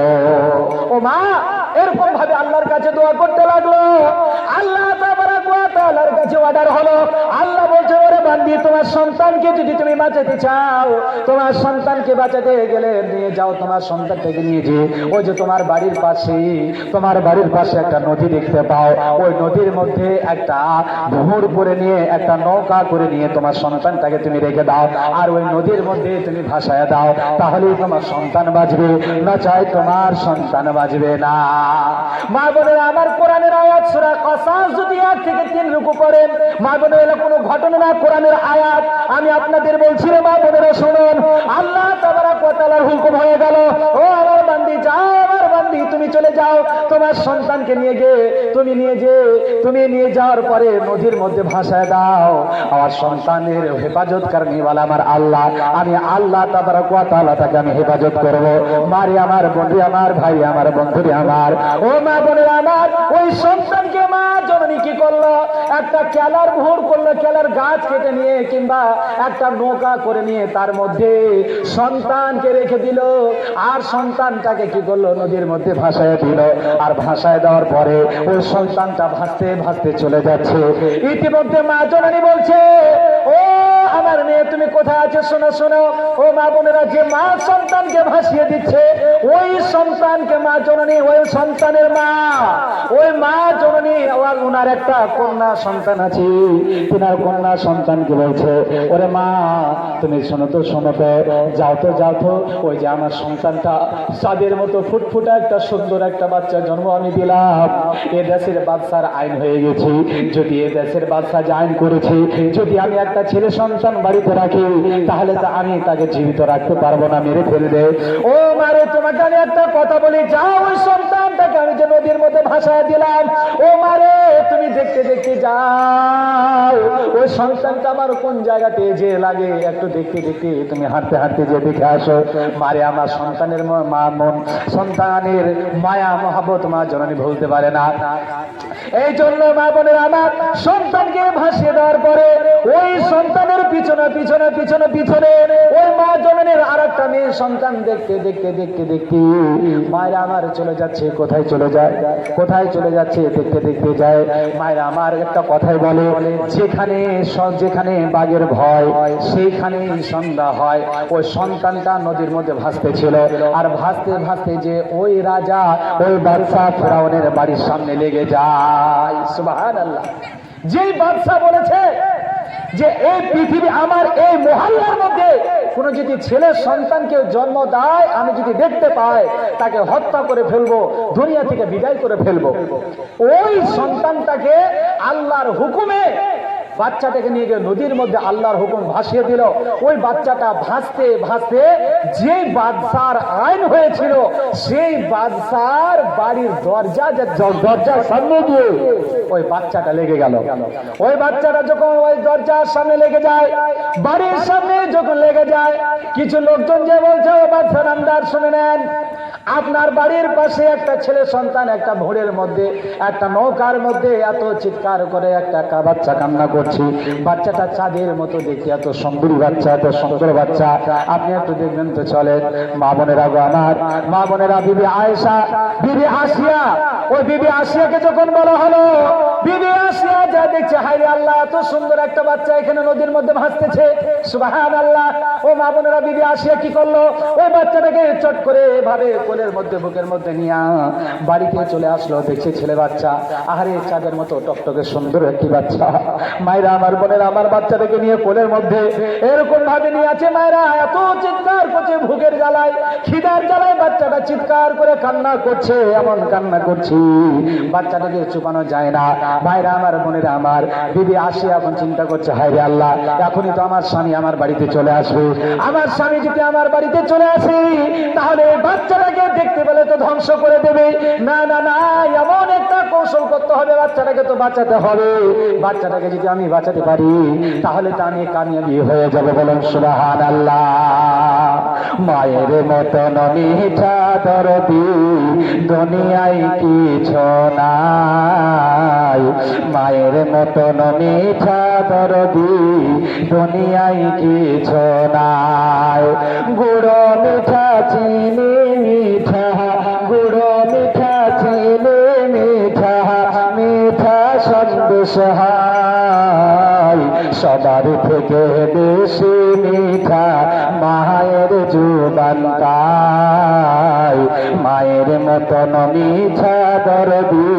ও মা এরকম ভাবে আল্লাহর কাছে দোয়া করতে লাগলো। আল্লাহ তাআলার কাছে অর্ডার হলো, আল্লাহ বলছে, ওরে বান্দি, তোমার সন্তানকে যদি তুমি বাঁচাতে চাও, তোমার সন্তানকে বাঁচাতে গেলে নিয়ে যাও, তোমার সন্তানটাকে নিয়ে যে ওই যে তোমার বাড়ির পাশে একটা নদী দেখতে পাও, ওই নদীর মধ্যে একটা ভোর করে নিয়ে, একটা নৌকা করে নিয়ে তোমার সন্তানটাকে তুমি রেখে দাও, আর ওই নদীর মধ্যে তুমি ভাসায় দাও, তাহলেই তোমার সন্তান বাঁচবে, না চাই তোমার সন্তান বাঁচবে না। মা বোনেরা আমার, কোরআনের আয়াত সূরা কসাস যদি 1 থেকে 3 রুকু করেন, মা বোনেরা কোনো ঘটনা না, কোরআনের আয়াত আমি আপনাদের বলছি রে মা বোনেরা শুনুন। আল্লাহ তাবারক ওয়া তাআলার হুকুম হয়ে গেল, ও আমার বান্দি যাও, আমার বান্দি জলদি তুমি চলে যাও, তোমার সন্তানকে নিয়ে নিয়ে যাওয়ার পরে নদীর মধ্যে ভাসায় দাও। আমার সন্তানের হেফাজতকারী বলে আমার আল্লাহ, আমি আল্লাহ তাবারক ওয়া তাআলা তাকে আমি হেফাজত করব। মারি আমার বন্ধু, আমার ভাই, আমার বন্ধুরে আমার, ও মা বোনের আমার, ওই সন্তানকে মা জননী কি করলো, একটা কেলার ভোর করলো, কেলার গাছ কেটে নিয়ে কিংবা একটা নৌকা করে নিয়ে তার মধ্যে সন্তানকে রেখে দিল, আর সন্তানটাকে কি করলো, নদীর মধ্যে ভাসায় দিল। আর ভাসায় দেওয়ার পরে ওই সন্তানটা ভাসতে ভাসতে চলে যাচ্ছে। ইতিমধ্যে মা জননী বলছে, ও আমার মেয়ে তুমি কোথায় আছো, শোনো শোনো। ও মা বোনেরা, যে মা সন্তানকে ভাসিয়ে দিচ্ছে ওই সন্তানকে মা জননী, ওই সন্তানের মা, ওই মা জননী ওনার একটা কন্যা সন্তান আছে, তিনার কন্যা সন্তানকে বলছে, ওরে মা তুমি শোনো তো, শোনো তো, যাও তো যাও তো, ওই যে আমার সন্তানটা চাঁদের মতো ফুটফুটা একটা সুন্দর একটা বাচ্চা জন্ম আমি দিলাম, এ দেশের বাদশার আইন হয়ে গেছে, যদি এ দেশের বাদশা যে আইন করেছে, যদি আমি একটা ছেলে সন্তান বাড়িতে রাখি তাহলে তো আমি তাকে জীবিত রাখতে পারবো না, মেরে ফেলবে। ও মারে, তোমাকে আমি একটা কথা বলি, যাও ওই সন্তানটাকে আমি যে নদীর মধ্যে ভাসায় দিলাম, ও মারে তুমি দেখতে দেখতে যাও ওই সন্তানটা আমার কোন জায়গাতে যে লাগে, একটু দেখতে দেখতে তুমি হাঁটতে হাঁটতে যে দেখে আসো। মারে, আমার সন্তানের সন্তানের মায়া মহব্বত মা জননী ভুলতে পারে না। এই জন্য মা বোনের আমার, সন্তানকে ভাসিয়ে দেওয়ার পরে ওই সন্তানের পিছনে পিছনে পিছনে পিছনে ওই মা জননীর আর একটা মেয়ে সন্তান দেখতে দেখতে দেখতে দেখতে মায়েরা আমার চলে যাচ্ছে। কোথায় চলে যায়, কোথায় চলে যাচ্ছে দেখতে দেখতে যায়। মায়েরা আমার একটা কথাই বলে, যেখানে যেখানে বাঘের ভয় সেইখানে সন্ধ্যা হয়। ওই সন্তানটা নদীর মধ্যে ভাসতে ছিল, আর ভাসতে ভাসতে যে ওই রাজা, ওই বাদশা ফেরাউনের বাড়ির সামনে লেগে যায়। সুবহানাল্লাহ। যেই বাদশা বলেছে যে এই পৃথিবী আমার এই মহল্লার মধ্যে কোন যদি ছেলে সন্তানকে জন্ম দেয়, আমি যদি দেখতে পাই তাকে হত্যা করে ফেলবো, দুনিয়া থেকে বিদায় করে ফেলবো। ওই সন্তানটাকে আল্লাহর হুকুমে বাচ্চাটাকে নিয়ে গিয়ে নদীর মধ্যে আল্লাহর হুকুম ভাসিয়ে দিল। ওই বাচ্চাটা ভাসতে ভাসতে যে বাদশার আইন হয়েছিল সেই বাদশার বাড়ির দরজার সামনে গিয়ে ওই বাচ্চাটা লেগে গেল। ওই বাচ্চাটা যখন ওই দরজার সামনে লেগে যায়, বাড়ির সামনে যখন লেগে যায়, কিছু লোকজন যে বলছে, ও বাদশা নামদার শুনে নেন, আপনার বাড়ির পাশে একটা ছেলে সন্তান একটা ভোরের মধ্যে একটা নৌকার মধ্যে এত চিৎকার করে একটা বাচ্চা কান্না করছে। বাচ্চাটা চাঁদের মতো দেখতে, এত সুন্দরী বাচ্চা, এত সুন্দর বাচ্চা, আপনি একটু দেখবেন তো চলেন। মা বোনেরা গো আমার, মা বোনেরা, বিবি আয়েশা, বিবি আসিয়া, ওই বিবি আসিয়াকে যখন বলা হলো, বিবি আসিয়া যা দেখছে, হায়রে আল্লাহ, এত সুন্দর একটা বাচ্চা এখানে নদীর মধ্যে ভাসতেছে, সুবহানাল্লাহ। ও মা বোনেরা, বিবি আসিয়া কি করলো, ওই বাচ্চাটাকে চট করে এভাবে কোলের মধ্যে বুকের মধ্যে নিয়ে বাড়িতে চলে আসলো। দেখছে ছেলে বাচ্চা, আহারে চাঁদের মতো টকটকে সুন্দর একটি বাচ্চা। মায়েরা আমার, বোনেরা আমার, বাচ্চাটাকে নিয়ে কোলের মধ্যে এরকম ভাবে নিয়ে আছে। মায়েরা এত চিৎকার করছে, ভুকের জ্বালায়, খিদার জ্বালায় বাচ্চাটা চিৎকার করে কান্না করছে, এমন কান্না করছি বাচ্চাটাকে চুপানো যায় না। মায়েরা আমার, বোনেরা আমার, বিবি আসে এখন চিন্তা করছে, হায়রে আল্লাহ, এখনই তো আমার স্বামী আমার বাড়িতে চলে আসবে, আমার স্বামী যদি আমার বাড়িতে চলে আসে তাহলে বাচ্চাটাকে দেখতে পেলে তো ধ্বংস করে দেবে। না না না, এমন একটা কৌশল করতে হবে, বাচ্চাটাকে তো বাঁচাতে হবে। বাচ্চাটাকে যদি আমি বাঁচাতে পারি তাহলে তো আমি কামিয়াবি হয়ে যাবে। বলেন সুবহানাল্লাহ। মায়ের মতন মিঠা দরদি দুনিয়ায় কিছু নাই, মায়ের মতন মিঠা দরদি দুনিয়ায় কিছু নাই। গুড় মিঠা চিনি মিঠা, গুড় মিঠা চিনি মিঠা, মিঠা সন্দেশ সবার থেকে বেশি মিঠা মায়ের জুবানটাই। মায়ের মতন মিঠা দরদি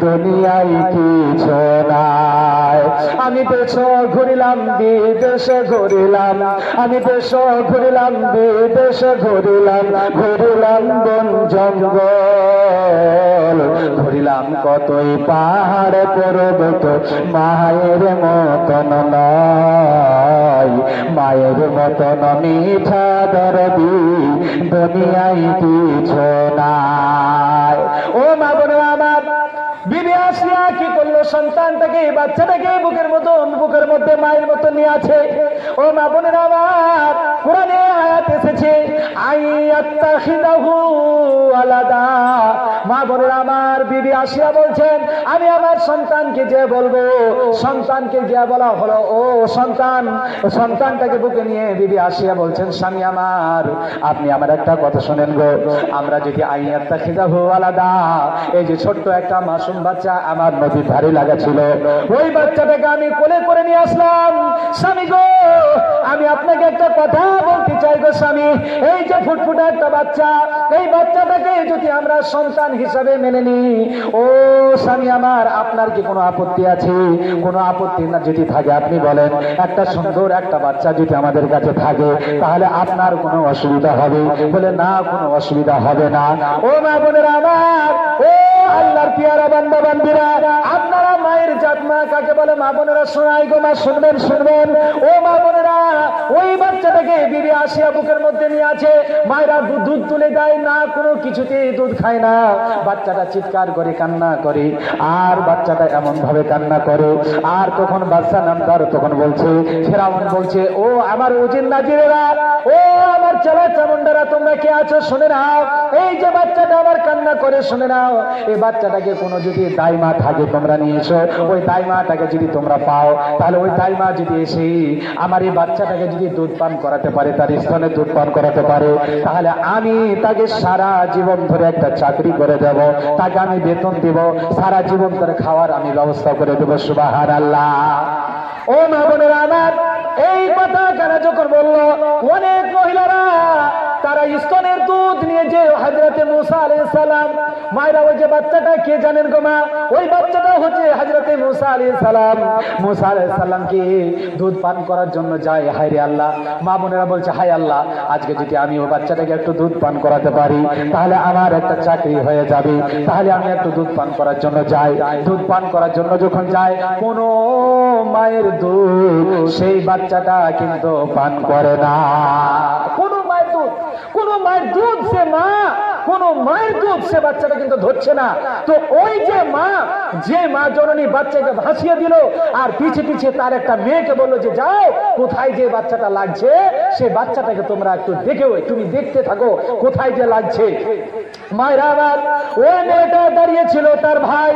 দুনিয়ায় কিছু নাই। আমি দেশ ঘুরিলাম বিদেশ ঘুরিলাম, আমি দেশ ঘুরিলাম বিদেশ ঘুরিলাম, ঘুরিলাম বন জঙ্গল, ঘুরিলাম কতই পাহাড় পর্বত, মায়ের মতন নয়, মায়ের মতন মিঠা দরদি দুনিয়ায় কিছু নাই। ও মা বোনেরা আমার, বিবি আসিয়া কি করলো? সন্তানটাকে, বাচ্চাটাকে বুকের মধ্যে মায়ের মতো নিয়ে আছে। ও মা বোনেরা আমার, কোরআনে আয়াত এসেছে আইয়াত্তাখিদাহু আলাদা। মা বোনেরা আমার, বিবি আসিয়া বলছেন আমি আমার সন্তানকে যে বলবো, সন্তানকে গিয়া বলা হলো ও সন্তান, সন্তানটাকে বুকে নিয়ে বিবি আসিয়া বলছেন স্বামী আমার, আপনি আমার একটা কথা শোনেন গো, আমরা যদি আইয়াত্তাখিদাহু আলাদা, এই যে ছোট্ট একটা মাসুম বাচ্চা আমার নদীর ধারে লাগা ছিল, ওই বাচ্চাটাকে আমি কোলে করে নিয়ে আসলাম। স্বামী গো, আমি আপনাকে একটা কথা বলতে চাই গো স্বামী, এই যে ফুটফুটে একটা বাচ্চা, এই বাচ্চাটাকে যদি আমরা সন্তান হিসাবে মেনে নিই, ও স্বামী আমার, আপনার কি কোনো আপত্তি আছে? কোনো আপত্তি না যদি থাকে আপনি বলেন, একটা সুন্দর একটা বাচ্চা যদি আমাদের কাছে থাকে তাহলে আপনার কোনো অসুবিধা হবে? বলে না, কোনো অসুবিধা হবে না। ও মা বোনেরা আমার, ও আল্লাহর পিয়ারা বান্দা বান্দিরা, আপনারা মায়ের জাত মা কাকে বলে মা বোনেরা শোনাই গো, মা শুনবেন শুনবেন। ও মা বোনেরা, ওই বাচ্চাটাকে বিবি আসিয়া বুকের মধ্যে নিয়ে আছে, মায়েরা দুধ তুলে দেয় না, কোনো কিছুতেই দুধ খায় না, বাচ্চাটা চিৎকার করে কান্না করে, আর বাচ্চাটা এমন ভাবে কান্না করে, আর তখন বাচ্চা নামদার তখন বলছে, ফেরাউন বলছে ও আমার উজির নাজিরেরা, ও আমার চেলা চামুন্ডারা, তোমরা কে আছো শুনে নাও, এই যে বাচ্চাটা আমার কান্না করে শুনে নাও, এই বাচ্চাটাকে কোনো যদি দাইমা থাকে তোমরা নিয়ে এসো, ওই দাইমাটাকে যদি তোমরা পাও, তাহলে ওই দাইমা যদি এসে আমার এই বাচ্চাটাকে যদি দুধ পান করাতে পারে, তার স্তনে দুধ পান করাতে পারে, তাহলে আমি তাকে সারা জীবন ধরে একটা চাকরি করে দেব, তাকে আমি বেতন দেব, সারা জীবন ধরে খাওয়ার আমি ব্যবস্থা করে দেবো। সুবহানাল্লাহ। ও মা বোনেরা আমার, এই কথা কারা যখন বললো, অনেক মহিলারা তারা স্তনের দুধ নিয়ে যে হযরতে মুসা আলাইহিস সালাম, মায়েরা ওই যে বাচ্চাটা কে জানেন গো মা? ওই বাচ্চাটা হচ্ছে হযরতে মুসা আলাইহিস সালাম। মুসা আলাইহিস সালামকে দুধ পান করার জন্য যায়। হায় রে আল্লাহ, মা বোনেরা বলছে হায় আল্লাহ, আজকে যদি আমি ওই বাচ্চাটাকে একটু দুধ পান করাতে পারি তাহলে আমার একটা চাকরি হয়ে যাবে, তাহলে আমি একটু দুধ পান করার জন্য যাই। দুধ পান করার জন্য যখন যায়, কোন মায়ের দুধ সেই বাচ্চাটা কিন্তু পান করে না। কোন মায়ের দুধ, কোন মায়ের দুধ সে মা, কোন মায়ের দুধ সে বাচ্চাটা কিন্তু ধরছে না। তো ওই যে মা, যে মা জননী বাচ্চাকে ভাসিয়ে দিল, আর পিছে পিছে তার একটা মেয়েকে বললো যে যাও, কোথায় যে বাচ্চাটা লাগছে সে বাচ্চাটাকে তোমরা একটু দেখেও, তুমি দেখতে থাকো কোথায় যে লাগছে। মায়েরা আবার, ওই মেয়েটা দাঁড়িয়েছিল তার ভাই,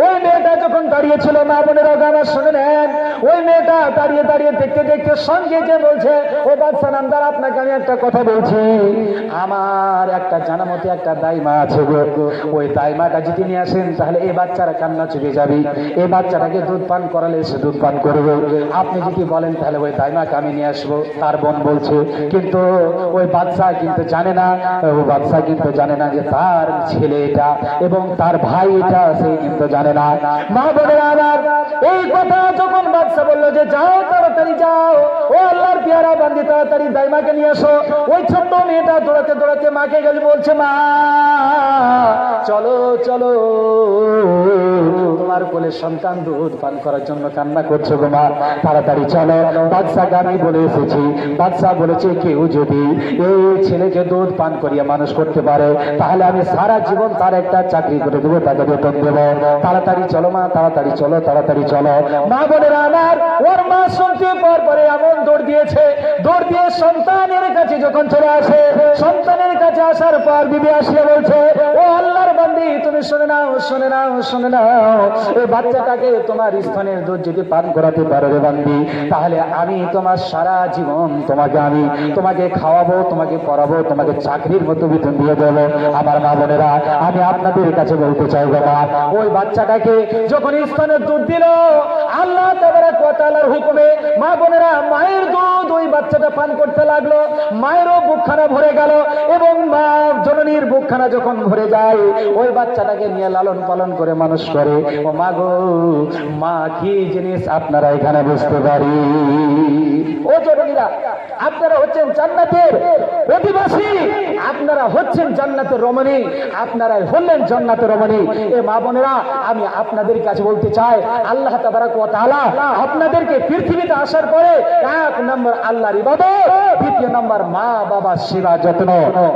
ওই মেয়েটা যখন দাঁড়িয়েছিল, মা বোনেরা আমার শুনে নেন, ওই মেয়েটা দাঁড়িয়ে দাঁড়িয়ে দেখতে দেখতে সঙ্গে যে বলছে ও বাচ্চা নামদার, আপনাকে আমি একটা কথা বলছি, আমার একটা জানা মতে একটা দাইমা আছে গো, ওই দাইমাটা যদি নিয়ে আসেন তাহলে এই বাচ্চারা কান্না চুপে যাবে, এই বাচ্চাটাকে দুধ পান করালে সে দুধ পান করবে, আপনি যদি বলেন তাহলে ওই দাইমাকে আমি নিয়ে আসবো। তার বোন বলছে, কিন্তু ওই বাচ্চা কিন্তু জানে না, ও বাচ্চা কিন্তু জানে না যে তার ছেলে এটা এবং তার ভাই এটা, সে কিন্তু জানে না। মা বোনেরা আমার, এই কথা যখন বাচ্চা বললো যে যাও তাড়াতাড়ি যাও, ও আল্লাহর পেয়ারা বান্দি তাড়াতাড়ি দাইমাকে নিয়ে আসো, ওই ছোট্ট মেয়েটা দৌড়াতে দৌড়াতে মাকে গেলে বলছে মা চলো চলো, তোমার কোলে সন্তান দুধ পান করার জন্য কান্না করছে গো মা, তাড়াতাড়ি চলো। বাদশাকে আমি বলে এসেছি, বাদশা বলেছে কেউ যদি এই ছেলেকে দুধ পান করিয়া মানুষ করতে পারে তাহলে আমি সারা জীবন তার একটা চাকরি করে দেবো, তাকে বেতন দেবো। তাড়াতাড়ি চলো মা, তাড়াতাড়ি চলো, তাড়াতাড়ি চলো। মা বোনেরা আমার, ওর মা শুনতে পরে এমন দৌড় দিয়েছে, দৌড় দিয়ে সন্তানের কাছে যখন চলে আসে, সন্তানের কাছে আসার পর বিবি আসিয়া বলছে ও আল্লাহর বান্দি, তুমি শুনে নাও, শুনে নাও, শুনে নাও, এই বাচ্চাটাকে তোমার স্তনের দুধ যদি পান করাতে পারো রে বান্দি, তাহলে আমি তোমার সারা জীবন তোমাকে খাওয়াবো, তোমাকে পড়াবো, তোমাকে চাকরির মতো বেতন দিয়ে দেবো। আমার মা বোনেরা, আমি আপনাদের কাছে বলতে চাই বাবা, ওই বাচ্চাটাকে যখন স্তনের দুধ দিল, আল্লাহ তাবারাক ওয়া তাআলার হুকুমে, মা বোনেরা, মায়ের দুধ ওই বাচ্চাটা পান করতে লাগলো, মায়েরও বুকখানা ভরে গেল এবং মা জননীর বুকখানা যখন ভরে যায় ওই বাচ্চাটাকে নিয়ে লালন পালন করে মানুষ করে। ও মা গো, মা কি জিনিস আপনারা এখানে বুঝতে পারি। ও জননীরা, আপনারা হচ্ছেন জান্নাতের অধিবাসী, আপনারা হচ্ছেন জান্নাতের রমণী, আপনারাই হলেন জান্নাতের রমণী। এ মা বোনেরা, আমি আপনাদের কাছে বলতে চাই, আল্লাহ তাবারাক ওয়া তাআলা আপনাদেরকে পৃথিবীতে আসার পরে 1 নম্বর আল্লাহর ইবাদত, 2 নম্বর মা বাবা সেবা যত্ন।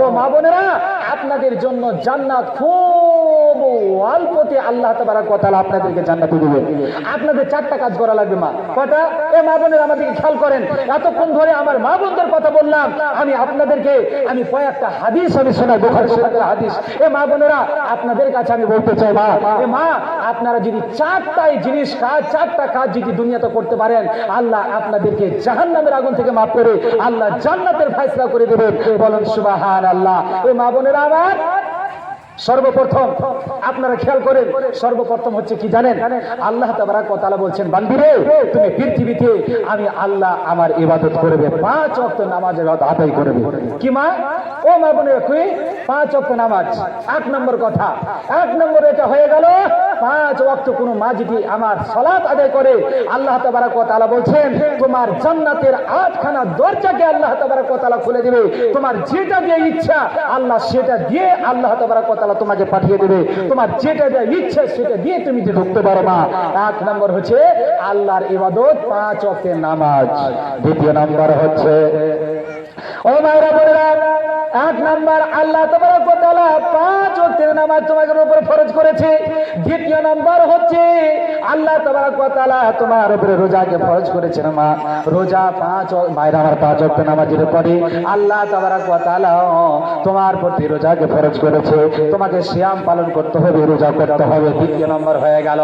ও মা বোনেরা, আপনাদের জন্য জান্নাত খুব অল্পতে আল্লাহ তাবারাক ওয়া তাআলা আপনাদেরকে জান্নাতে দিবে। আপনাদের 4টা কাজ করা লাগবে। মা কটা? এ মা বোনেরা আমাদেরকে খেয়াল করেন, এতক্ষণ ধরে আমার মা বোনদের কথা বললাম, আমি আপনাদেরকে কয়েকটা হাদিস আমি শোনাই, বুখারী শরীফের হাদিস। এ মা বোনেরা, আপনাদের কাছে আমি বলতে চাই, মা এ মা, আপনারা যদি 4টা কাজ যদি দুনিয়াতে করতে পারেন, আল্লাহ আপনাদেরকে জাহান্নামের আগুন থেকে মাফ করে আল্লাহ জান্নাতের ফয়সালা করে দেবেন। বলেন সুবহানাল্লাহ। এ মা বোনেরা আমার, সর্বপ্রথম আপনারা খেয়াল করেন, সর্বপ্রথম হচ্ছে কি জানেন? আল্লাহ তাবারাক ওয়া তাআলা বলছেন, বান্দিরে তুমি পৃথিবীতে আমি আল্লাহ আমার ইবাদত করবে, 5 ওয়াক্ত নামাজ আদায় করবে। কি মা? ও মা বোনেরা, কি 5 ওয়াক্ত নামাজ? 1 নম্বর কথা, 1 নম্বর এটা হয়ে গেল 5 ওয়াক্ত কোন মা যদি আমার সালাত আদায় করে, আল্লাহ তাবারাক ওয়া তাআলা বলছেন তোমার জান্নাতের 8খানা দরজাকে আল্লাহ তাবারাক ওয়া তাআলা খুলে দিবে। তোমার যেটা দিয়ে ইচ্ছা আল্লাহ সেটা দিয়ে আল্লাহ তাবারাক ওয়া তাআলা তোমাকে পাঠিয়ে দেবে। তোমার যেটা দিয়ে ইচ্ছা সেটা দিয়ে তুমি ঢুকতে পারো। মা 1 নম্বর হচ্ছে আল্লাহর ইবাদত, 5 ওয়াক্তের নামাজ। 2 নম্বর হচ্ছে, ও মায়েরা বোনেরা, 1 নম্বর আল্লাহ তাবারাক ওয়া তাআলা 5 ওয়াক্তের নামাজ তোমাদের উপর ফরজ করেছে। 2 নম্বর হচ্ছে আল্লাহ তাবারাক ওয়া তাআলা তোমার উপরে রোজাকে ফরজ করেছেন। মা রোজা 5 মায়েরা আমার 5 ওয়াক্ত নামাজের পরে আল্লাহ তাবারাক ওয়া তাআলা তোমার প্রতি রোজাকে ফরজ করেছে। তোমাকে সিয়াম পালন করতে হবে, রোজা করতে হবে। 2 নম্বর হয়ে গেল।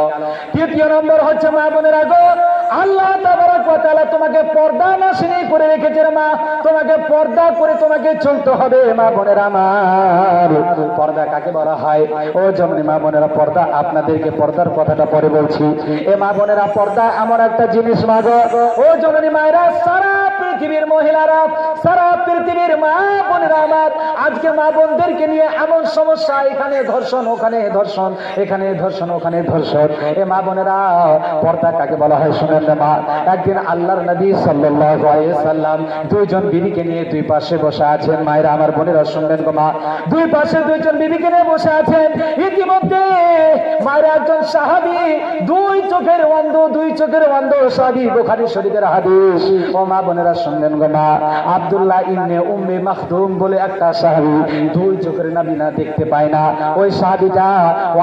3 নম্বর হচ্ছে মা বোনেরা গো, আল্লাহ তাবারাক ওয়া তাআলা তোমাকে পর্দা নাশিনী করে রেখেছেন। মা তোমাকে পর্দা করে তোমাকে চলতে হবে। মা বোনেরা আমার, পর্দা কাকে বলা হয়? ও জননী মা বোনেরা, পর্দা আপনাদেরকে পর্দার কথাটা পরে বলছি। এ মা বোনেরা, পর্দা এমন একটা জিনিস মা গো, ও জননী মায়েরা, সারা পৃথিবীর মহিলারা, সারা পৃথিবীর মা বোনেরা আমার, আজকে মা বোনদেরকে নিয়ে এমন সমস্যা, এখানে ধর্ষণ, ওখানে ধর্ষণ, এখানে ধর্ষণ, ওখানে ধর্ষণ। এ মা বোনেরা, পর্দা কাকে বলা হয় শুনেন না মা। একদিন আল্লাহর নবী সাল্লাল্লাহু আলাইহি সাল্লাম 2 জন বিবিকে নিয়ে 2 পাশে বসে আছেন। মায়েরা আমার বোনেরা শুনবেন গো মা, 2 পাশে 2 জন বিবিকে নিয়ে বসে আছেন। ইতিমধ্যে মায়েরা একজন সাহাবী, 2 চোখের অন্ধ সাহাবী, বুখারী শরীফের হাদিস। ও মা বোনেরা শুনবেন গো মা, আব্দুল্লাহ ইবনে উম্মে মাখদুম বলে একটা সাহাবী, 2 চোখের নবী না দেখতে পায় না। ওই সাহাবীটা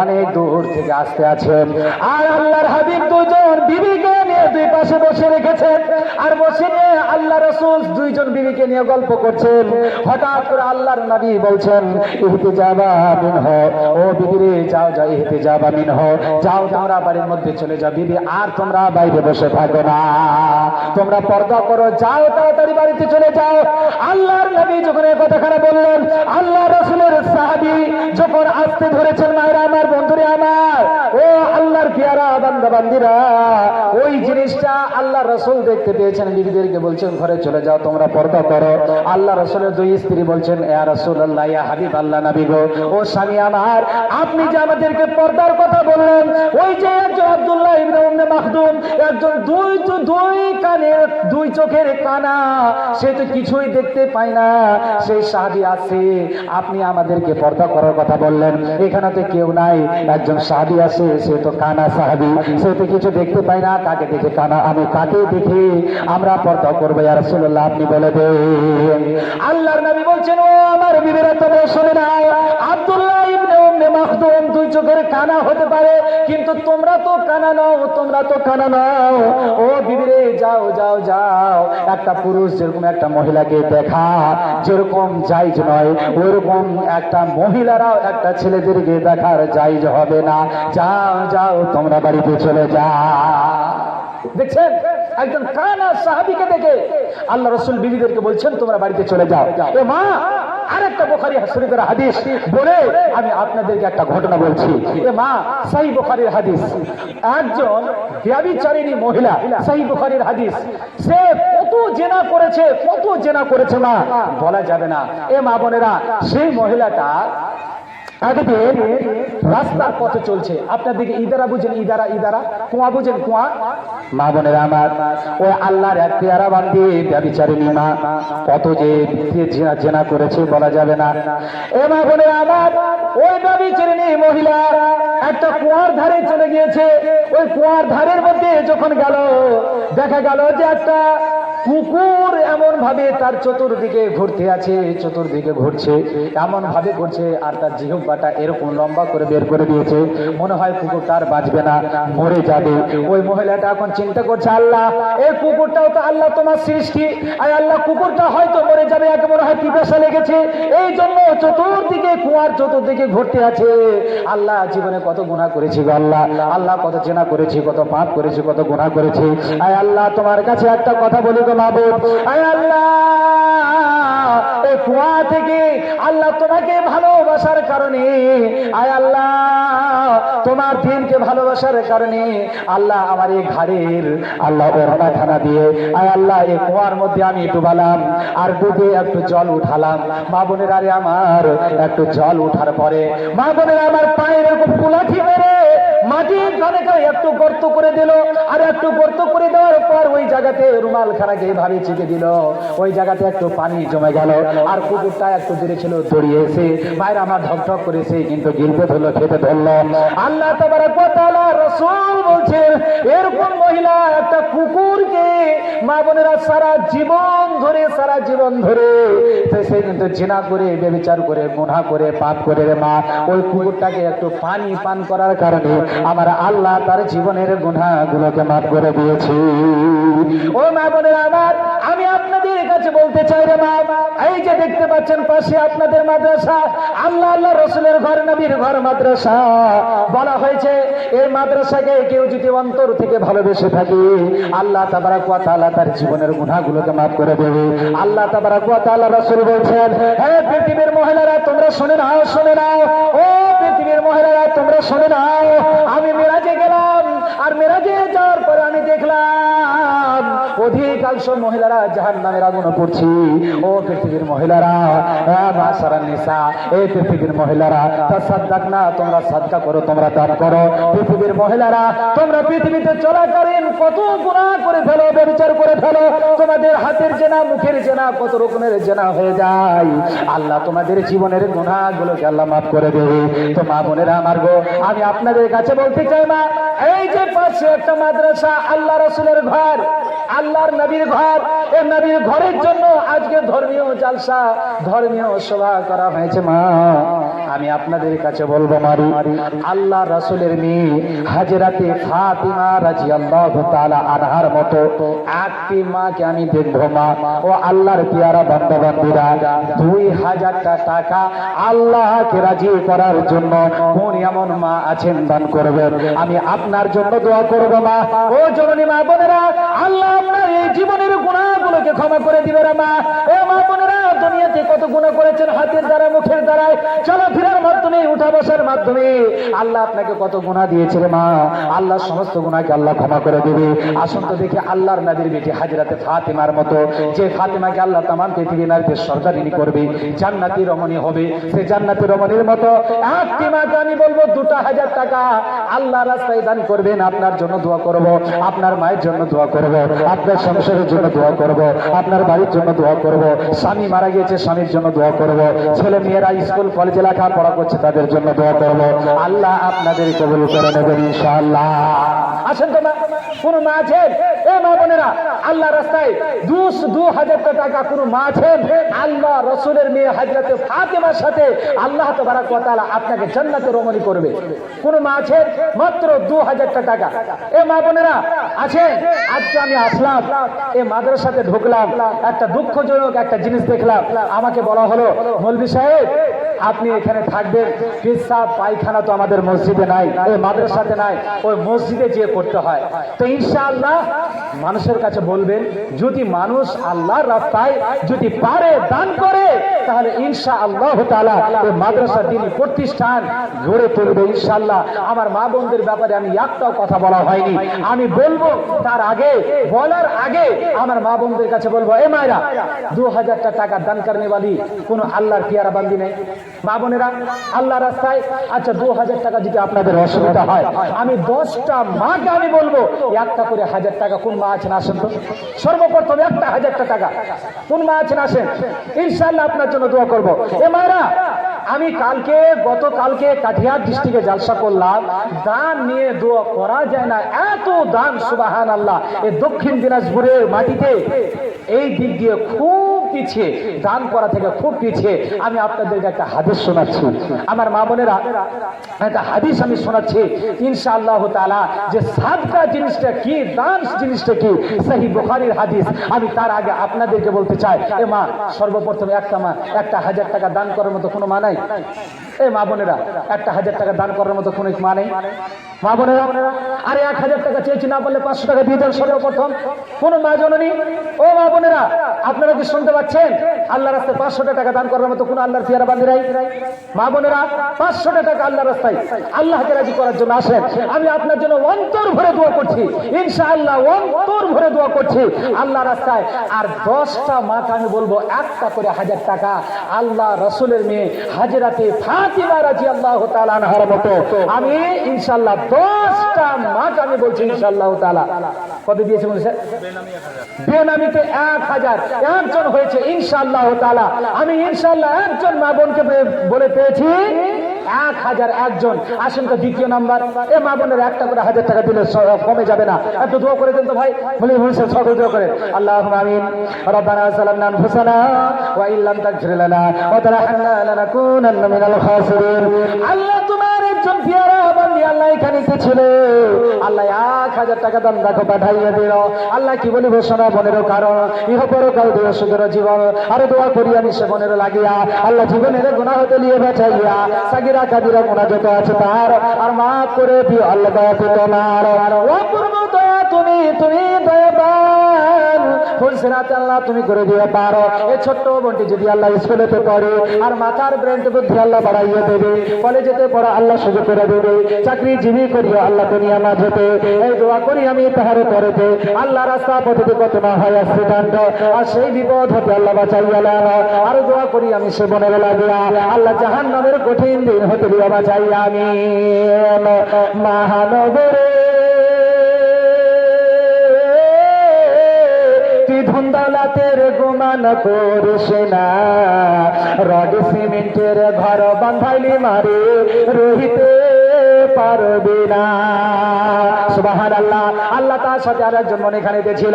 অনেক দূর থেকে আসতে আছেন, আর আল্লাহর হাবিব 2 জন বিবিকে নিয়ে 2 পাশে বসে রেখেছেন। আর বসে নিয়ে আল্লাহ রাসূল 2 জন বিবিকে নিয়ে গল্প করছেন। হঠাৎ করে আল্লাহর নবী বলছেন, ইহতিজাবা মিনহ, ও বিবিরে যাও যাও, ইহতিজাবা মিনহ, যাও তোমরা বাড়ির মধ্যে চলে যাও বিবি, আর তোমরা বাইরে বসে থাকো না, তোমরা পর্দা করো, যাও তাড়াতাড়ি বাড়িতে চলে যাও। আল্লাহর নবী যখন এই কথাখানা বললেন, আল্লাহ রাসূলের সাহাবী যখন আসতে ধরেছেন, মায়েরা আমার, বন্ধুরে আমার, ও আল্লাহর পেয়ারা বান্দা বান্দিরা, ওই জিনিসটা আল্লাহ রাসূল দেখতে পেয়েছেন। বিবিদেরকে বলছেন, ঘরে চলে যাও, তোমরা পর্দা করো। আল্লাহ রাসূলের 2 স্ত্রী বলছেন, ইয়া রাসূলুল্লাহ, ইয়া হাবিব আল্লাহ নবী গো, ও স্বামী আমার, আপনি যে আমাদেরকে পর্দার কথা বললেন, ওই যে একজন আব্দুল্লাহ ইবনে উম্মে মাখদুম, একজন 2 কানের 2 চোখের কানা, সে তো কিছুই দেখতে পায় না, সেই সাহাবী আছে, আপনি আমাদেরকে পর্দা করার কথা বললেন, এখানে তো কেউ নাই, একজন সাহাবী আছে, সে তো কানা সাহাবী, সে তো কিছু দেখতে পায় না, কাকে দেখে কানা, আমি কাকে দেখে আমরা পর্দা করবো ইয়া রাসূলুল্লাহ, আপনি বলে দেন। আল্লাহর নবী বলছেন, ও আমার বিবিরা, তোমরা শুনে নাও, আব্দুল্লাহ ইবনে উম্মে মাখদুম 2 চোখের কানা হতে পারে, কিন্তু তোমরা তো কানা নও, তোমরা তো কানা নও। ও বিবিরে, যাও যাও যাও, একটা পুরুষ যেরকম একটা মহিলাকে দেখা যেরকম জায়েজ নয়, ওরকম একটা মহিলারাও একটা ছেলেদেরকে দেখার জায়েজ হবে না, যাও যাও তোমরা বাড়িতে চলে যাও। দেখছেন, একজন কানা সাহাবীকে দেখে আল্লাহ রাসূল বিবিদেরকে বলছেন, তোমরা বাড়িতে চলে যাও। এ মা, আরেকটা বুখারী শরীফের হাদিস বলে আমি আপনাদেরকে একটা ঘটনা বলছি। এ মা, সহিহ বুখারীর হাদিস, একজন ব্যভিচারিণী মহিলা, সহিহ বুখারীর হাদিস, সে কত জেনা করেছে মা, বলা যাবে না। এ মা বোনেরা, সেই মহিলাটা একদিন রাস্তার পথে চলছে। আপনার দিকে ইদারা বুঝেন, ইদারা কুয়া বুঝেন, কুয়া? মা বোনেরা আমার, ওই আল্লাহর এক পেয়ারা বান্দি ব্যভিচারিণী মা, কত যে জেনা করেছে বলা যাবে না। এ মা বোনেরা আমার, ওই ব্যভিচারিণী মহিলা একটা কুয়ার ধারে চলে গিয়েছে। ওই কুয়ার ধারের মধ্যে যখন গেল, দেখা গেল যে একটা কুকুর এমন ভাবে তার চতুর্দিকে ঘুরতে আছে, চতুর্দিকে ঘুরছে, এমন ভাবে ঘুরছে, আর তার জিহ্বাটা এরকম লম্বা করে বের করে দিয়েছে, মনে হয় কুকুরটা আর বাঁচবে না, মরে যাবে। ওই মহিলাটা এখন চিন্তা করছে, আল্লাহ, এই কুকুরটাও তো আল্লাহ তোমার সৃষ্টি, আর আল্লাহ কুকুরটা হয়তো মরে যাবে, একে মনে হয় পিপাসা লেগেছে, এই জন্য চতুর্দিকে কুয়ার চতুর্দিকে ঘুরতে আছে। আল্লাহ, জীবনে কত গুনাহ করেছি গো আল্লাহ, আল্লাহ কত জেনা করেছি, কত পাপ করেছি, কত গুনাহ করেছি। আয় আল্লাহ, তোমার কাছে একটা কথা বলি গো মাবুদ, আয় আল্লাহ, এই কুয়া থেকে আল্লাহ তোমাকে ভালোবাসার কারণে, আয় আল্লাহ তোমার দিনকে ভালোবাসার কারণে আল্লাহ আমার এই ঘাড়ের আল্লাহ ওড়না খানা দিয়ে, আয় আল্লাহ এই কুয়ার মধ্যে আমি ডুবালাম, আর ডুবে একটু জল উঠালাম। মা বোনের, আরে আমার একটু জল উঠার পরে মা বোনের আমার পায়ের এরকম কুলাঠি মেরে মাটির কানে একটু গর্ত করে দিল, আর একটু গর্ত করে দেওয়ার পর ওই জায়গাতে রুমাল খানাকে এভাবে চিকে দিল, ওই জায়গাতে একটু পানি জমে গেল, আর কুকুরটা একটু দূরে ছিল, দড়িয়ে এসে বাইরে আমার ঢকঢক করেছে, কিন্তু গিলতে ধরলো, খেতে ধরলো। আল্লাহ তাবারক ওয়া তাআলা, রাসূল বলছেন, এরকম মহিলা একটা কুকুরকে মা বোনেরা সারা জীবন ধরে সে কিন্তু জিনা করে, ব্যভিচার করে, গুনাহ করে, পাপ করে রে মা, ওই কুকুরটাকে একটু পানি পান করার কারণে আমার আল্লাহ তার জীবনের গুনাহগুলোকে মাফ করে দিয়েছে। ও মা বোনেরা আমার, আমি আপনাদের কাছে বলতে চাই রে মা, এই যে দেখতে পাচ্ছেন পাশে আপনাদের মাদ্রাসা, আল্লাহ আল্লাহ রসুলের ঘর, নবীর ঘর মাদ্রাসা বলা হয়েছে। এই মাদ্রাসাকে কেউ যদি অন্তর থেকে ভালোবেসে থাকে, আল্লাহ তাবারক ওয়া তাআলা তার জীবনের গুনাহগুলোকে মাফ করে দেবে। আল্লাহ তাবারক ওয়া তাআলা, রাসূল বলছেন, হে পৃথিবীর মহিলারা তোমরা শুনে নাও, ও পৃথিবীর মহিলারা তোমরা শুনে নাও, আমি মেরাজে গেলাম, আর মেরাজে যাওয়ার পরে আমি দেখলাম অধিকাংশ মহিলারা জাহান্নামের আগুনে পড়ছে। ও পৃথিবীর মহিলারা, মাশারান নিসা, এই পৃথিবীর মহিলারা তাসাদদাকনা, তোমরা সাদকা করো, তোমরা দান করো। পৃথিবীর মহিলারা, তোমরা পৃথিবীতে চলাকালীন কত গুনাহ করে ফেলো, ব্যভিচার করে ফেলো, তোমাদের হাতের জেনা, মুখের জেনা, কত রকমের জেনা হয়ে যায়। আল্লাহ তোমাদের জীবনের গুনাহগুলোকে আল্লাহ মাফ করে দেবে। তো মা বোনেরা আমার গো, আমি আপনাদের কাছে বলতে চাই মা, এই যে পাশে একটা মাদ্রাসা, আল্লাহ রাসূলের ঘর, আল্লাহর নবীর ঘর, এই নবীর ঘরের জন্য আজকে ধর্মীয় জালসা, ধর্মীয় সভা করা হয়েছে মা। আমি আপনাদের কাছে বলবো মারি, আল্লাহ রাসূলের মেয়ে হাজরাতে ফাতিমা রাদিয়াল্লাহু তাআলা আনহার মতো একটি মাকে আমি দেখবো মা। ও আল্লাহর পেয়ারা বান্দা বান্দীরা, 2000 টাকা আল্লাহকে রাজি করার জন্য কোন এমন মা আছেন, দান করবেন। আমি আপনার জন্য দোয়া করব মা। ও জননী মা বোনেরা, আল্লাহ আপনার এই জীবনের গুনাহগুলোকে ক্ষমা করে দিবে রে মা। ও মা বোনেরা, দুনিয়াতে কত গুনাহ করেছেন, হাতের দ্বারা, মুখের দ্বারা, চলাফেরার মাধ্যমে, উঠা বসার মাধ্যমে, আল্লাহ আপনাকে কত গুনাহ দিয়েছে রে মা। আল্লাহ সমস্ত গুনাহকে আল্লাহ ক্ষমা করে দেবে। আসুন তো দেখি আল্লাহর নবীর বেটি হাজরাতে ফাতিমার মতো, যে ফাতিমাকে আল্লাহ তামাম পৃথিবীর নারীদের সরদারিনী করবে, জান্নাতি রমণী হবে, সে জান্নাতি রমণীর মতো একটি মাকে আমি বলবো 2000 টাকা আল্লাহ রাস্তায় দান করবেন। আপনার জন্য দোয়া করব, আপনার মায়ের জন্য দোয়া করব, আপনার সংসারের জন্য দোয়া করব, আপনার বাড়ির জন্য দোয়া করব, স্বামী মারা গিয়েছে স্বামীর জন্য দোয়া করব, ছেলে মেয়েরা স্কুল কলেজে লেখাপড়া করছে তাদের জন্য দোয়া করব। আল্লাহ আপনাদের কবুল করে নেবেন ইনশাআল্লাহ। আসেন তো মা, কোন মা আছেন, এ মা বোনেরা, আল্লাহ রাস্তায় 2000 টাকা কোন মা আছেন, আল্লাহ রাসূলের মেয়ে হযরত ফাতিমার সাথে আল্লাহ তাবারক ওয়া তাআলা আপনাকে জান্নাতে রমণী করবে। কোন মা আছেন, মাত্র 2000 টাকা। এ মা বোনেরা আছেন, আজকে আমি আসলাম, এই মাদ্রাসাতে ঢুকলাম, একটা দুঃখজনক একটা জিনিস দেখলাম। আমাকে বলা হলো, মৌলভী সাহেব আপনি এখানে থাকবেন, পেশাব পায়খানা তো আমাদের মসজিদে নাই, এই মাদ্রাসাতে নাই, ওই মসজিদে যেয়ে করতে হয়। তো ইনশাআল্লাহ মানুষের কাছে বলবেন, যদি মানুষ আল্লাহর রাস্তায় যদি পারে দান করে, তাহলে ইনশাআল্লাহ তাআলা এই মাদ্রাসা দ্বীনী প্রতিষ্ঠান গড়ে তুলবে ইনশাআল্লাহ। আমার মা বোনদের ব্যাপারে আমি একটাও কথা বলা হয়নি, আমি বলবো তার আগে, বলার আগে আমার মা বোনদের কাছে বলবো, এ মায়েরা, 2000 টাকা দান করনে वाली কোন আল্লাহর পিয়ারা বান্দি নেই? মা বোনেরা, আল্লাহ রাস্তায়, আচ্ছা 2000 টাকা যদি আপনাদের অসুবিধা হয়, আমি 10টা মাকে আমি বলবো একটা করে 1000 টাকা। কোন মা আছেন আসেন তো, সর্বপ্রথম একটা 1000 টাকা কোন মা আছেন আসেন, ইনশাআল্লাহ আপনার জন্য দোয়া করব। এ মায়েরা, আমি গতকালকে কাঠিয়ার ডিস্ট্রিক্টে জালসা করলাম, দান নিয়ে দোয়া করা যায় না, এত দান, সুবহানাল্লাহ। এই দক্ষিণ দিনাজপুরের মাটিতে এই দিক দিয়ে খুব পিছিয়ে, দান করা থেকে খুব পিছিয়ে। আমি আপনাদেরকে একটা হাদিস শোনাচ্ছি, আমার মা বোনেরা, একটা হাদিস আমি শোনাচ্ছি ইনশাআল্লাহ তাআলা, যে সাদকা জিনিসটা কি, দান জিনিসটা কি, সহিহ বুখারীর হাদিস। আমি তার আগে আপনাদেরকে বলতে চাই, এ মা, সর্বপ্রথম একটা 1000 টাকা দান করার মতো কোনো মা নাই? এ মা বোনেরা, একটা 1000 টাকা দান করার মতো কোনো মা নেই? মা বোনেরা, আরে 1000 টাকা চেয়েছি, না বললে 500 টাকা দিয়ে দেন সর্বপ্রথম। কোন মা জননী, ও মা বোনেরা, আপনারা কি শুনতে পাচ্ছেন? আল্লাহর রাস্তায় 500 টাকা দান করার মতো কোন আল্লাহর পিয়ারা বান্দি নাই? মা বোনেরা, 500 টাকা আল্লাহর রাস্তায় আল্লাহকে রাজি করার জন্য আসেন। আমি আপনার জন্য অন্তর ভরে দোয়া করছি ইনশাআল্লাহ, অন্তর ভরে দোয়া করছি আল্লাহর রাস্তায়। আর 10টা মাকে আমি বলবো একটা করে 1000 টাকা, আল্লাহ রাসূলের মেয়ে হযরতে ফাতিমা রাদিয়াল্লাহু তাআলা আনহার মতো আমি ইনশাআল্লাহ 10টা মাকে আমি বলছি ইনশাআল্লাহ তাআলা। কত দিয়েছে বলেছে? বেনামিতে 1000, একজন হয়েছে ইনশাআল্লাহ তাআলা। আমি ইনশাআল্লাহ একজন মা বোনকে বলে পেয়েছি 1000 একজন। আসেন তো দ্বিতীয় নাম্বার, এ মা বোনের একটা করে 1000 টাকা দিলে কমে যাবে না? একটু দোয়া করে দেন তো ভাই, বলি সকল দোয়া করেন। আল্লাহুম্মা আমিন। রব্বানা যালামনা আনফুসানা ওয়া ইল্লাম তাগফির লানা ওয়া তারহামনা লানাকুনান্না মিনাল খাসিরিন। আল্লাহ, তোমার একজন পিয়ারা বান্দি আল্লাহ এখানে ছিল, আল্লাহ 1000 টাকা দান রাখো পাঠাইয়া দিল। আল্লাহ কি বলিব সোনা বোনেরও, কারণ ইহ পরকাল দিয়ে সুখের জীবন। আর দোয়া করি আমি সে বোনের লাগিয়া, আল্লাহ জীবনের গুনাহ হতে নিয়ে বাঁচাইয়া, সাগিরা কাবিরা গুনাহ যত আছে তার আর মাফ করে দিও আল্লাহ, দয়া করে তোমার অপূর্ব দয়া, তুমি দয়াবান ফুলসিরাত আল্লাহ তুমি করে দিও পারো। এই ছোট্ট বোনটি যদি আল্লাহ স্কুলেতে পড়ে আর মাথার ব্রেন বুদ্ধি আল্লাহ বাড়াইয়ে দেবে, কলেজেতে পড়া আল্লাহ সুযোগ করে দেবে, চাকরিজীবী করিও আল্লাহ দুনিয়া মাঝেতে। এই দোয়া করি আমি তাহার পরেতে, আল্লাহ রাস্তা পথে কত না হয় অ্যাক্সিডেন্ট, আর সেই বিপদ হতে আল্লাহ বাঁচাইয়া লাও। আর দোয়া করি আমি সে বোনের লাগিয়া, আল্লাহ জাহান্নামের কঠিন দিন হতে দিয়া বাঁচাইয়া আমি। মহানগরে ধুন্দালাতের গুমান করিস না, রড সিমেন্টের ঘর বান্ধাইলি মারে রহিতে পারবি না। সুবহানাল্লাহ। আল্লাহ তার সাথে আর একজন মনে এখানে ছিল,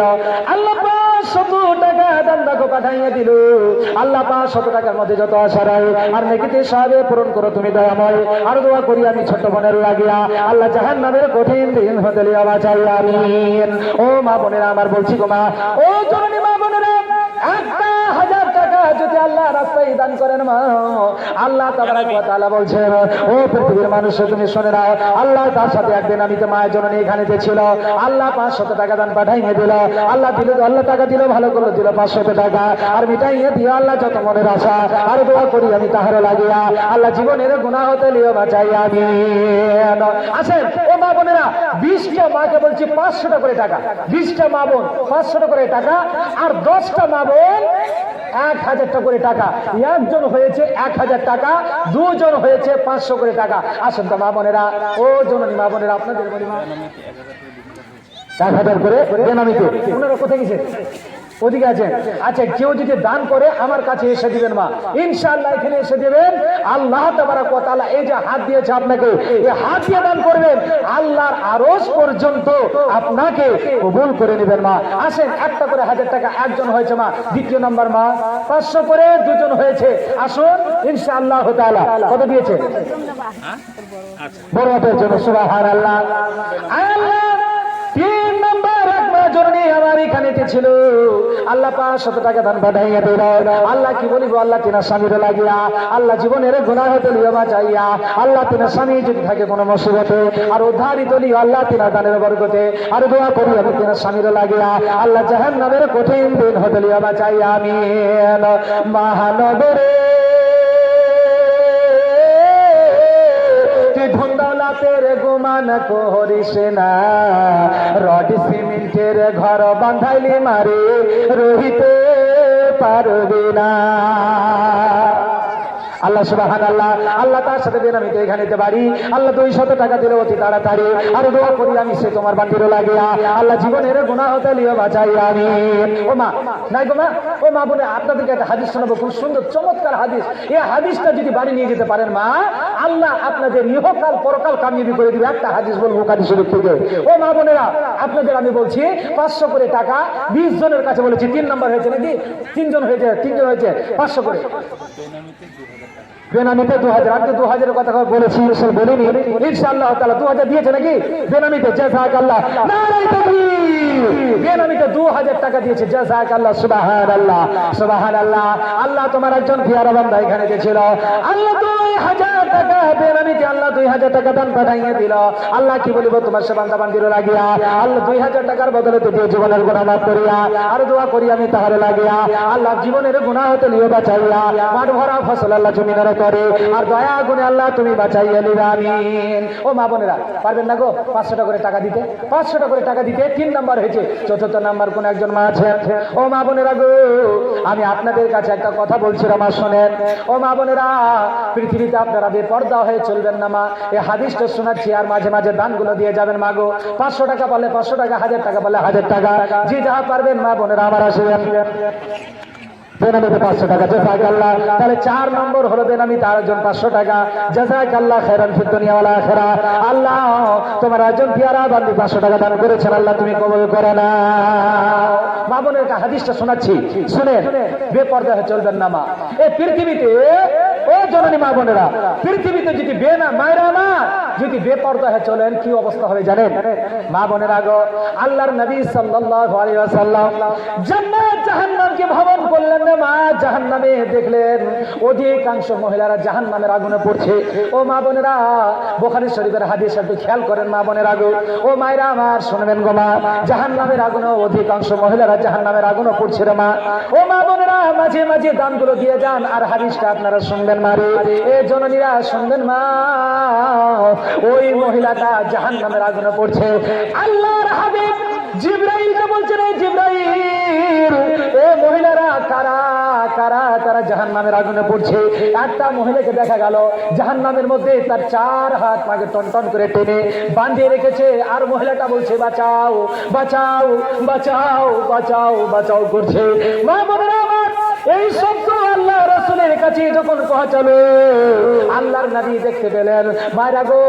আল্লাহ 500 টাকা দান রাখো পাঠাইয়া দিল। আল্লাহ 500 টাকার মধ্যে যত আশা রায় আর নেকিতে সবে পূরণ করো তুমি দয়াময়। আর দোয়া করি আমি ছোট বোনের লাগিয়া, আল্লাহ জাহান্নামের কঠিন দিন হতে লিয়া বাঁচাইয়া আমিন। ও মা বোনেরা আমার বলছি গো মা, ও জননী মা বোনেরা, 1000 টাকা যদি আল্লাহ রাস্তায় দান করেন মা, আল্লাহ তাবারক ওয়া তাআলা বলছেন, ও পৃথিবীর মানুষ তুমি শুনে নাও, আল্লাহ তার সাথে একদিন আমি তো মায়ের জননী এখানে ছিল, আল্লাহ 500 টাকা দান পাঠাইয়ে দিল। আল্লাহ দিল, আল্লাহ টাকা দিল, ভালো করলো, দিল 500 টাকা আর মিটাইয়ে দিও আল্লাহ যত মনের আশা। আর দোয়া করি আমি তাহার লাগিয়া, আল্লাহ জীবনের গুনাহ হতে লিও বাঁচাইয়া আমিন। আসেন ও মা বোনেরা, 20টা মাকে বলছি 500 টাকা করে টাকা, 20টা মা বোন 500 টাকা করে টাকা, আর 10টা মা বোন 1000 টাকা করে টাকা। একজন হয়েছে 1000 টাকা, দুজন হয়েছে 500 করে টাকা। আসেন তো মা বোনেরা, ও জননী মা বোনেরা, আপনাদের বলি মা 1000 করে বেনামিতে। ওনারা কোথায় গেছে? ওদিকে আছে। আচ্ছা, কেউ যদি দান করে আমার কাছে এসে দিবেন মা, ইনশাআল্লাহ এখানে এসে দিবেন। আল্লাহ তাবারক ওয়া তাআলা এই যে হাত দিয়েছে আপনাকে, এই হাত দিয়ে দান করবেন, আল্লাহর আরশ পর্যন্ত আপনাকে কবুল করে নেবেন মা। আসেন, একটা করে 1000 টাকা একজন হয়েছে মা। দ্বিতীয় নাম্বার মা 500 করে দুজন হয়েছে। আসুন ইনশাআল্লাহ তাআলা। কত দিয়েছে? বড়দের জন্য সুবহানাল্লাহ। আল্লাহ 3 নাম্বার এক মা জননী আমার আমার এখানেতে ছিল আল্লাহ 500 টাকা দান পাঠাইয়া দিল আল্লাহ কি বলিব আল্লাহ তিনার স্বামীর লাগিয়া আল্লাহ জীবনের গুনাহ হতে লিয়া বাঁচাইয়া আল্লাহ তিনার স্বামী যদি থাকে কোনো মুসিবতে আর উদ্ধারিত লিয়া আল্লাহ তিনার দানের বরকতে আর দোয়া করি আমি তিনার স্বামীর লাগিয়া আল্লাহ জাহান্নামের কঠিন দিন হতে লিয়া বাঁচাইয়া আমিন মহানগরে ধন দৌলতের গুমান করিস না রড সিমেন্টের ঘর বাঁধাইলি মারে রহিতে পারবে না আল্লাহ সুবহানাল্লাহ আল্লাহ তার সাথে বেনামিতে এখানে নিতে পারি আল্লাহ 200 টাকা দিলে অতি তাড়াতাড়ি আর দোয়া করি আমি সে তোমার বান্দির লাগিয়া আল্লাহ জীবনের গুনাহ হতে লিয়ে বাঁচাই আমি ও মা নাই গো মা ও মা বলে আপনাদেরকে একটা হাদিস শোনাবো খুব সুন্দর চমৎকার হাদিস এই হাদিসটা যদি বাড়ি নিয়ে যেতে পারেন মা আল্লাহ আপনাদের ইহকাল পরকাল কামিয়াবি করে দিবে একটা হাদিস বলবো বুখারী শরীফ থেকে ও মা বোনেরা আপনাদের আমি বলছি 500 করে টাকা 20 জনের কাছে বলেছি 3 নাম্বার হয়েছে নাকি 3 জন হয়েছে 500 করে বেনামিতে 2000 আজকে 2000 এর কথা বলেছি বলিনি ইনশাআল্লাহ তাআলা 2000 দিয়েছে নাকি বেনামিতে জাযাকাল্লাহ নারে তাকবীর বেনামিতে 2000 টাকা দিয়েছে জাযাকাল্লাহ সুবহানাল্লাহ সুবহানাল্লাহ আল্লাহ তোমার একজন পিয়ারা বান্দা এখানে ছিল আল্লাহ 2000 টাকা বেনামিতে আল্লাহ 2000 টাকা দান পাঠাইয়া দিল আল্লাহ কি বলিব তোমার সে বান্দা বান্দির লাগিয়া আল্লাহ 2000 টাকার বদলে দিয়ে জীবনের গুনাহ মাফ করিয়া আর দোয়া করি আমি তাহলে লাগিয়া আল্লাহ জীবনের গুনাহ হতে নিয়ে বাঁচাইয়া মাঠ ভরা ফসল আল্লাহ জমিনের করে আর দয়া গুণে আল্লাহ তুমি বাঁচাইয়া নিবে আমিন ও মা বোনেরা পারবেন না গো 500 টাকা করে টাকা দিতে 500 টাকা করে টাকা দিতে 3 নাম্বার হয়েছে চতুর্থ নাম্বার কোন একজন মা আছে ও মা বোনেরা গো আমি আপনাদের কাছে একটা কথা বলছি আমার শুনেন ও মা বোনেরা পৃথিবীতে আপনারা বেপরদা হয়ে চলবেন না মা এই হাদিসটা শোনাচ্ছি আর মাঝে মাঝে দানগুলো দিয়ে যাবেন মা গো 500 টাকা পারলে 500 টাকা 1000 টাকা পারলে 1000 টাকা যে যা পারবেন মা বোনেরা আমার আসবেন বেনামিতে 500 টাকা জাযাকাল্লাহ তাহলে 4 নম্বর হলো বেনামি তার একজন 500 টাকা জাযাকাল্লাহ খায়রান ফিদ দুনিয়া ওয়াল আখিরা আল্লাহ তোমার একজন পিয়ারা বান্দি 500 টাকা দান করেছেন আল্লাহ তুমি কবুল করে না মা বোনের হাদিসটা শোনাচ্ছি শুনেন বেপরদা হয়ে চলবেন না মা এই পৃথিবীতে ও জননী মা বোনেরা পৃথিবীতে যদি মায়েরা না যদি বেপরদা হয়ে চলেন কি অবস্থা হবে জানেন মা বোনেরা গো আল্লাহর নবী সাল্লাল্লাহু আলাইহি ওয়াসাল্লাম জান্নাত জাহান্নামকে ভবন করলেন মা জাহান্নামে দেখলেন অধিকাংশ মহিলারা জাহান্নামের আগুনে পড়ছে ও মা বোনেরা বুখারী শরীফের হাদিস একটু খেয়াল করেন মা বোনেরা গো ও মায়েরা আমার শুনবেন গো মা জাহান্নামের আগুনে অধিকাংশ মহিলারা জাহান্নামের আগুনে পড়ছে রে মা ও মা বোনেরা মাঝে মাঝে দানগুলো দিয়ে যান আর হাদিসটা আপনারা শুনবেন মারে এ জননীরা শুনবেন মা ওই মহিলাটা জাহান্নামের আগুনে পড়ছে আল্লাহর হাবিব জিবরাইলকে বলছেন এই জিবরাইল এ মহিলারা কারা কারা তারা জাহান্নামের আগুনে পড়ছে একটা মহিলাকে দেখা গেল জাহান্নামের মধ্যে তার 4 হাত পাকে টনটন করে টেনে বাঁধিয়ে রেখেছে আর মহিলাটা বলছে বাঁচাও বাঁচাও বাঁচাও বাঁচাও বাঁচাও করছে মা বোনেরা এই শব্দ আল্লাহ রাসূলের কাছে যখন পৌঁছালো আল্লাহর নবী দেখতে পেলেন মায়েরা গো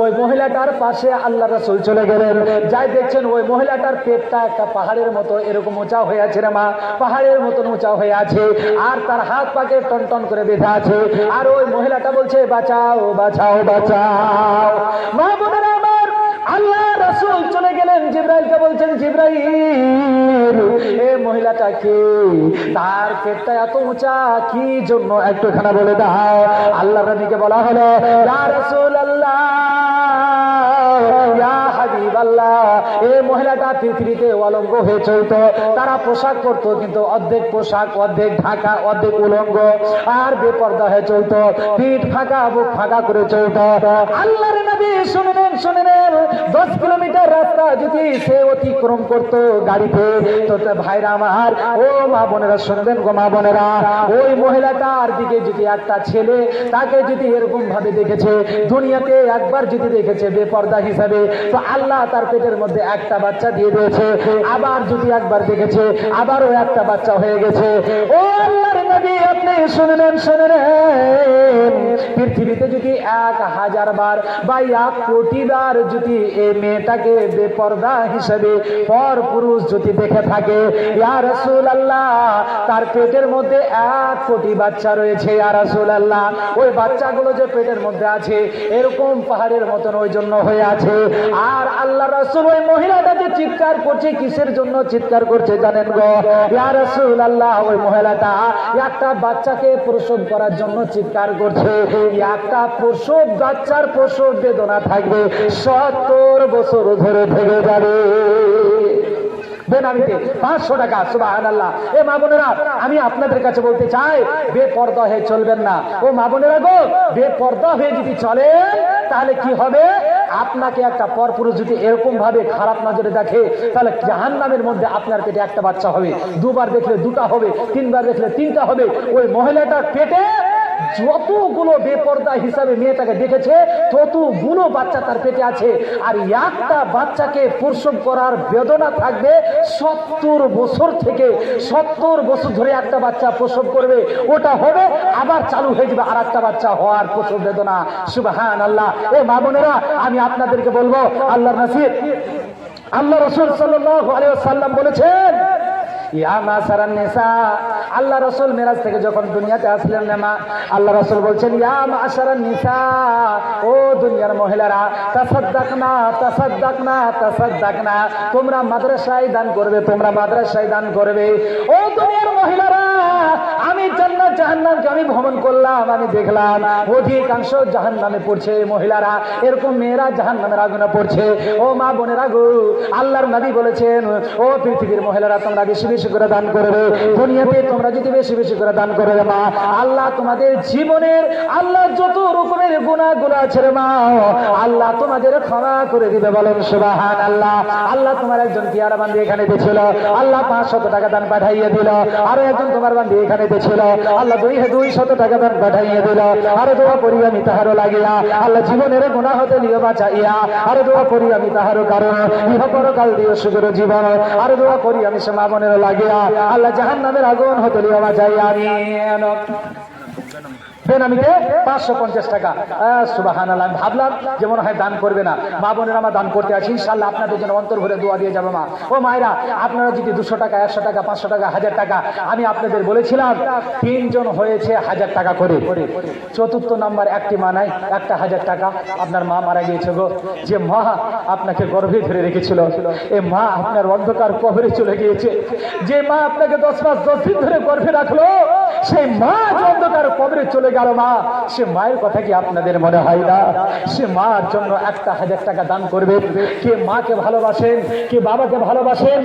ওই মহিলাটার পাশে আল্লাহ রাসূল চলে গেলেন যাই দেখছেন ওই মহিলাটার পেটটা একটা পাহাড়ের মতো এরকম উঁচা হয়ে আছে রে মা পাহাড়ের মতন উঁচা হয়ে আছে আর তার হাত পাকে টনটন করে বেঁধে আছে আর ওই মহিলাটা বলছে বাঁচাও বাঁচাও বাঁচাও মা বোনেরা আমার আল্লাহ রাসূল চলে গেলেন জিবরাইলকে বলছেন জিবরাইল এ মহিলাটা কে তার পেটটা এত উঁচা কি জন্য একটুখানা বলে দাও আল্লাহর নবীকে বলা হলো ইয়া রাসূলুল্লাহ ইয়া হাবিবাল্লাহ এই মহিলাটা পৃথিবীতে অলঙ্গ হয়ে চলতো তারা পোশাক পরতো কিন্তু অর্ধেক পোশাক অর্ধেক ঢাকা অর্ধেক উলঙ্গ আর বেপরদা হয়ে চলতো পিঠ ফাঁকা বুক ফাঁকা করে চলতো আল্লাহর নবী শুনলেন 10 কিলোমিটার রাস্তা যদি সে অতিক্রম করতো গাড়িতে তো ভাইরা আমার ও মা বোনেরা শুনবেন গো মা বোনেরা ওই মহিলাটার দিকে যদি একটা ছেলে তাকে যদি এরকম ভাবে দেখেছে দুনিয়াতে একবার যদি দেখেছে বেপরদা হিসাবে তো আল্লাহ তার পেটের মধ্যে একটা বাচ্চা দিয়ে দিয়েছে আবার যদি একবার দেখেছে আবারও একটা বাচ্চা হয়ে গেছে ও আল্লাহর নবী আপনি শুনে নেন পৃথিবীতে যদি 1000 বার বা 1 কোটি বার যদি এই মেয়েটাকে বেপরদা হিসেবে পর পুরুষ যদি দেখে থাকে, ইয়া রাসূলুল্লাহ তার পেটের মধ্যে 1 কোটি বাচ্চা রয়েছে। ইয়া রাসূলুল্লাহ ওই বাচ্চাগুলো যে পেটের মধ্যে আছে এরকম পাহাড়ের মতন ওই জন্য হয়ে আছে। আর আল্লাহ রাসূল ওই মহিলাটাকে চিৎকার করছে, কিসের জন্য চিৎকার করছে জানেন গো? ইয়া রাসূলুল্লাহ ওই মহিলাটা একটা বাচ্চাকে প্রসব করার জন্য চিৎকার করছে। একটা প্রসব বাচ্চার প্রসব বেদনা থাকবে 70 বছর ধরে থেকে যাবে। বেনামিতে 500 টাকা। সুবহানাল্লাহ। এ মা বোনেরা আমি আপনাদের কাছে বলতে চাই বেপরদা হয়ে চলবেন না। ও মা বোনেরা গো, বেপরদা হয়ে যদি চলেন তাহলে কি হবে? আপনাকে একটা পরপুরুষ যদি এরকম ভাবে খারাপ নজরে দেখে তাহলে জাহান্নামের মধ্যে আপনার পেটে একটা বাচ্চা হবে, 2 বার দেখলে 2টা হবে, 3 বার দেখলে 3টা হবে। ওই মহিলাটার পেটে যতগুলো বেপরদা হিসাবে মেয়েটাকে দেখেছে ততগুলো বাচ্চা তার পেটে আছে। আর একটা বাচ্চাকে প্রসব করার বেদনা থাকবে 70 বছর থেকে 70 বছর ধরে একটা বাচ্চা প্রসব করবে, ওটা হবে আবার চালু হয়ে যাবে আর একটা বাচ্চা হওয়ার প্রসব বেদনা। সুবহানাল্লাহ। এ মা বোনেরা আমি আপনাদেরকে বলবো আল্লাহর নসিব আল্লাহ রাসূল সাল্লাল্লাহু আলাইহি ওয়াসাল্লাম বলেছেন, ইয়া মাসারান নিসা, আল্লাহ রাসূল মিরাজ থেকে যখন দুনিয়াতে আসলেন না, আল্লাহ রাসূল বলছেন ইয়া মাসারান নিসা, ও দুনিয়ার মহিলারা, তাসাদদাকনা তাসাদদাকনা তাসাদদাকনা, তোমরা মাদ্রাসায় দান করবে, তোমরা মাদ্রাসায় দান করবে। ও দুনিয়ার মহিলারা, আমি জান্নাত জাহান্নামকে আমি ভ্রমণ করলাম, আমি দেখলাম অধিকাংশ জাহান্নামে পড়ছে মহিলারা, এরকম মেয়েরা জাহান্নামের আগুনে পড়ছে। ও মা বোনেরা গো, আল্লাহর নবী বলেছেন ও পৃথিবীর মহিলারা তোমরা বেশি বেশি করে দান করবে। দুনিয়াতে তোমরা যদি বেশি বেশি করে দান করবে মা, আল্লাহ তোমাদের জীবনের আল্লাহ যত রকমের গুনাহগুলো আছে রে মা, আল্লাহ তোমাদের ক্ষমা করে দিবে। বলেন সুবহানাল্লাহ। আল্লাহ তোমার একজন কিয়ারা বান্দি এখানে দিয়েছিল, আল্লাহ 500 টাকা দান পাঠাইয়ে দিল। আরো একজন তোমার বান্দি এখানে দিয়েছিল, আল্লাহ 200 টাকা দান পাঠাইয়ে দিল। আরো দোয়া করি আমি তাহারও লাগিয়া, আল্লাহ জীবনের গুনাহ হতে নিয়ে বাঁচাইয়া। আরো দোয়া করি আমি তাহারও কারণ ইহ পরকাল দিও সুখের জীবন। আরো দোয়া করি আমি সে মা বোনের লাগিয়া, আল্লাহ জাহান্নামের আগুন হতে নিয়ে বাঁচাইয়া। আমিন। বেনামিতে 550 টাকা। সুবহানাল্লাহ। আমি ভাবলাম যে মনে হয় দান করবে না, মা বোনেরা আমার দান করতে আছি, ইনশাআল্লাহ আপনাদের জন্য অন্তর ভরে দোয়া দিয়ে যাবো মা। ও মায়েরা, আপনারা যদি 200 টাকা 100 টাকা 500 টাকা 1000 টাকা, আমি আপনাদের বলেছিলাম 3 জন হয়েছে 1000 টাকা করে। 4th নাম্বার একটি মা নাই, একটা 1000 টাকা। আপনার মা মারা গিয়েছে গো, যে মা আপনাকে গর্ভে ধরে রেখেছিল, এ মা আপনার অন্ধকার কবরে চলে গিয়েছে। যে মা আপনাকে 10 মাস 10 দিন ধরে গর্ভে রাখলো, সেই মা যে অন্ধকার কবরে চলে গেল মা, সে মায়ের কথা কি আপনাদের মনে হয় না? সে মার জন্য একটা 1000 টাকা দান করবে। কে মাকে ভালোবাসেন, কে বাবাকে ভালোবাসেন?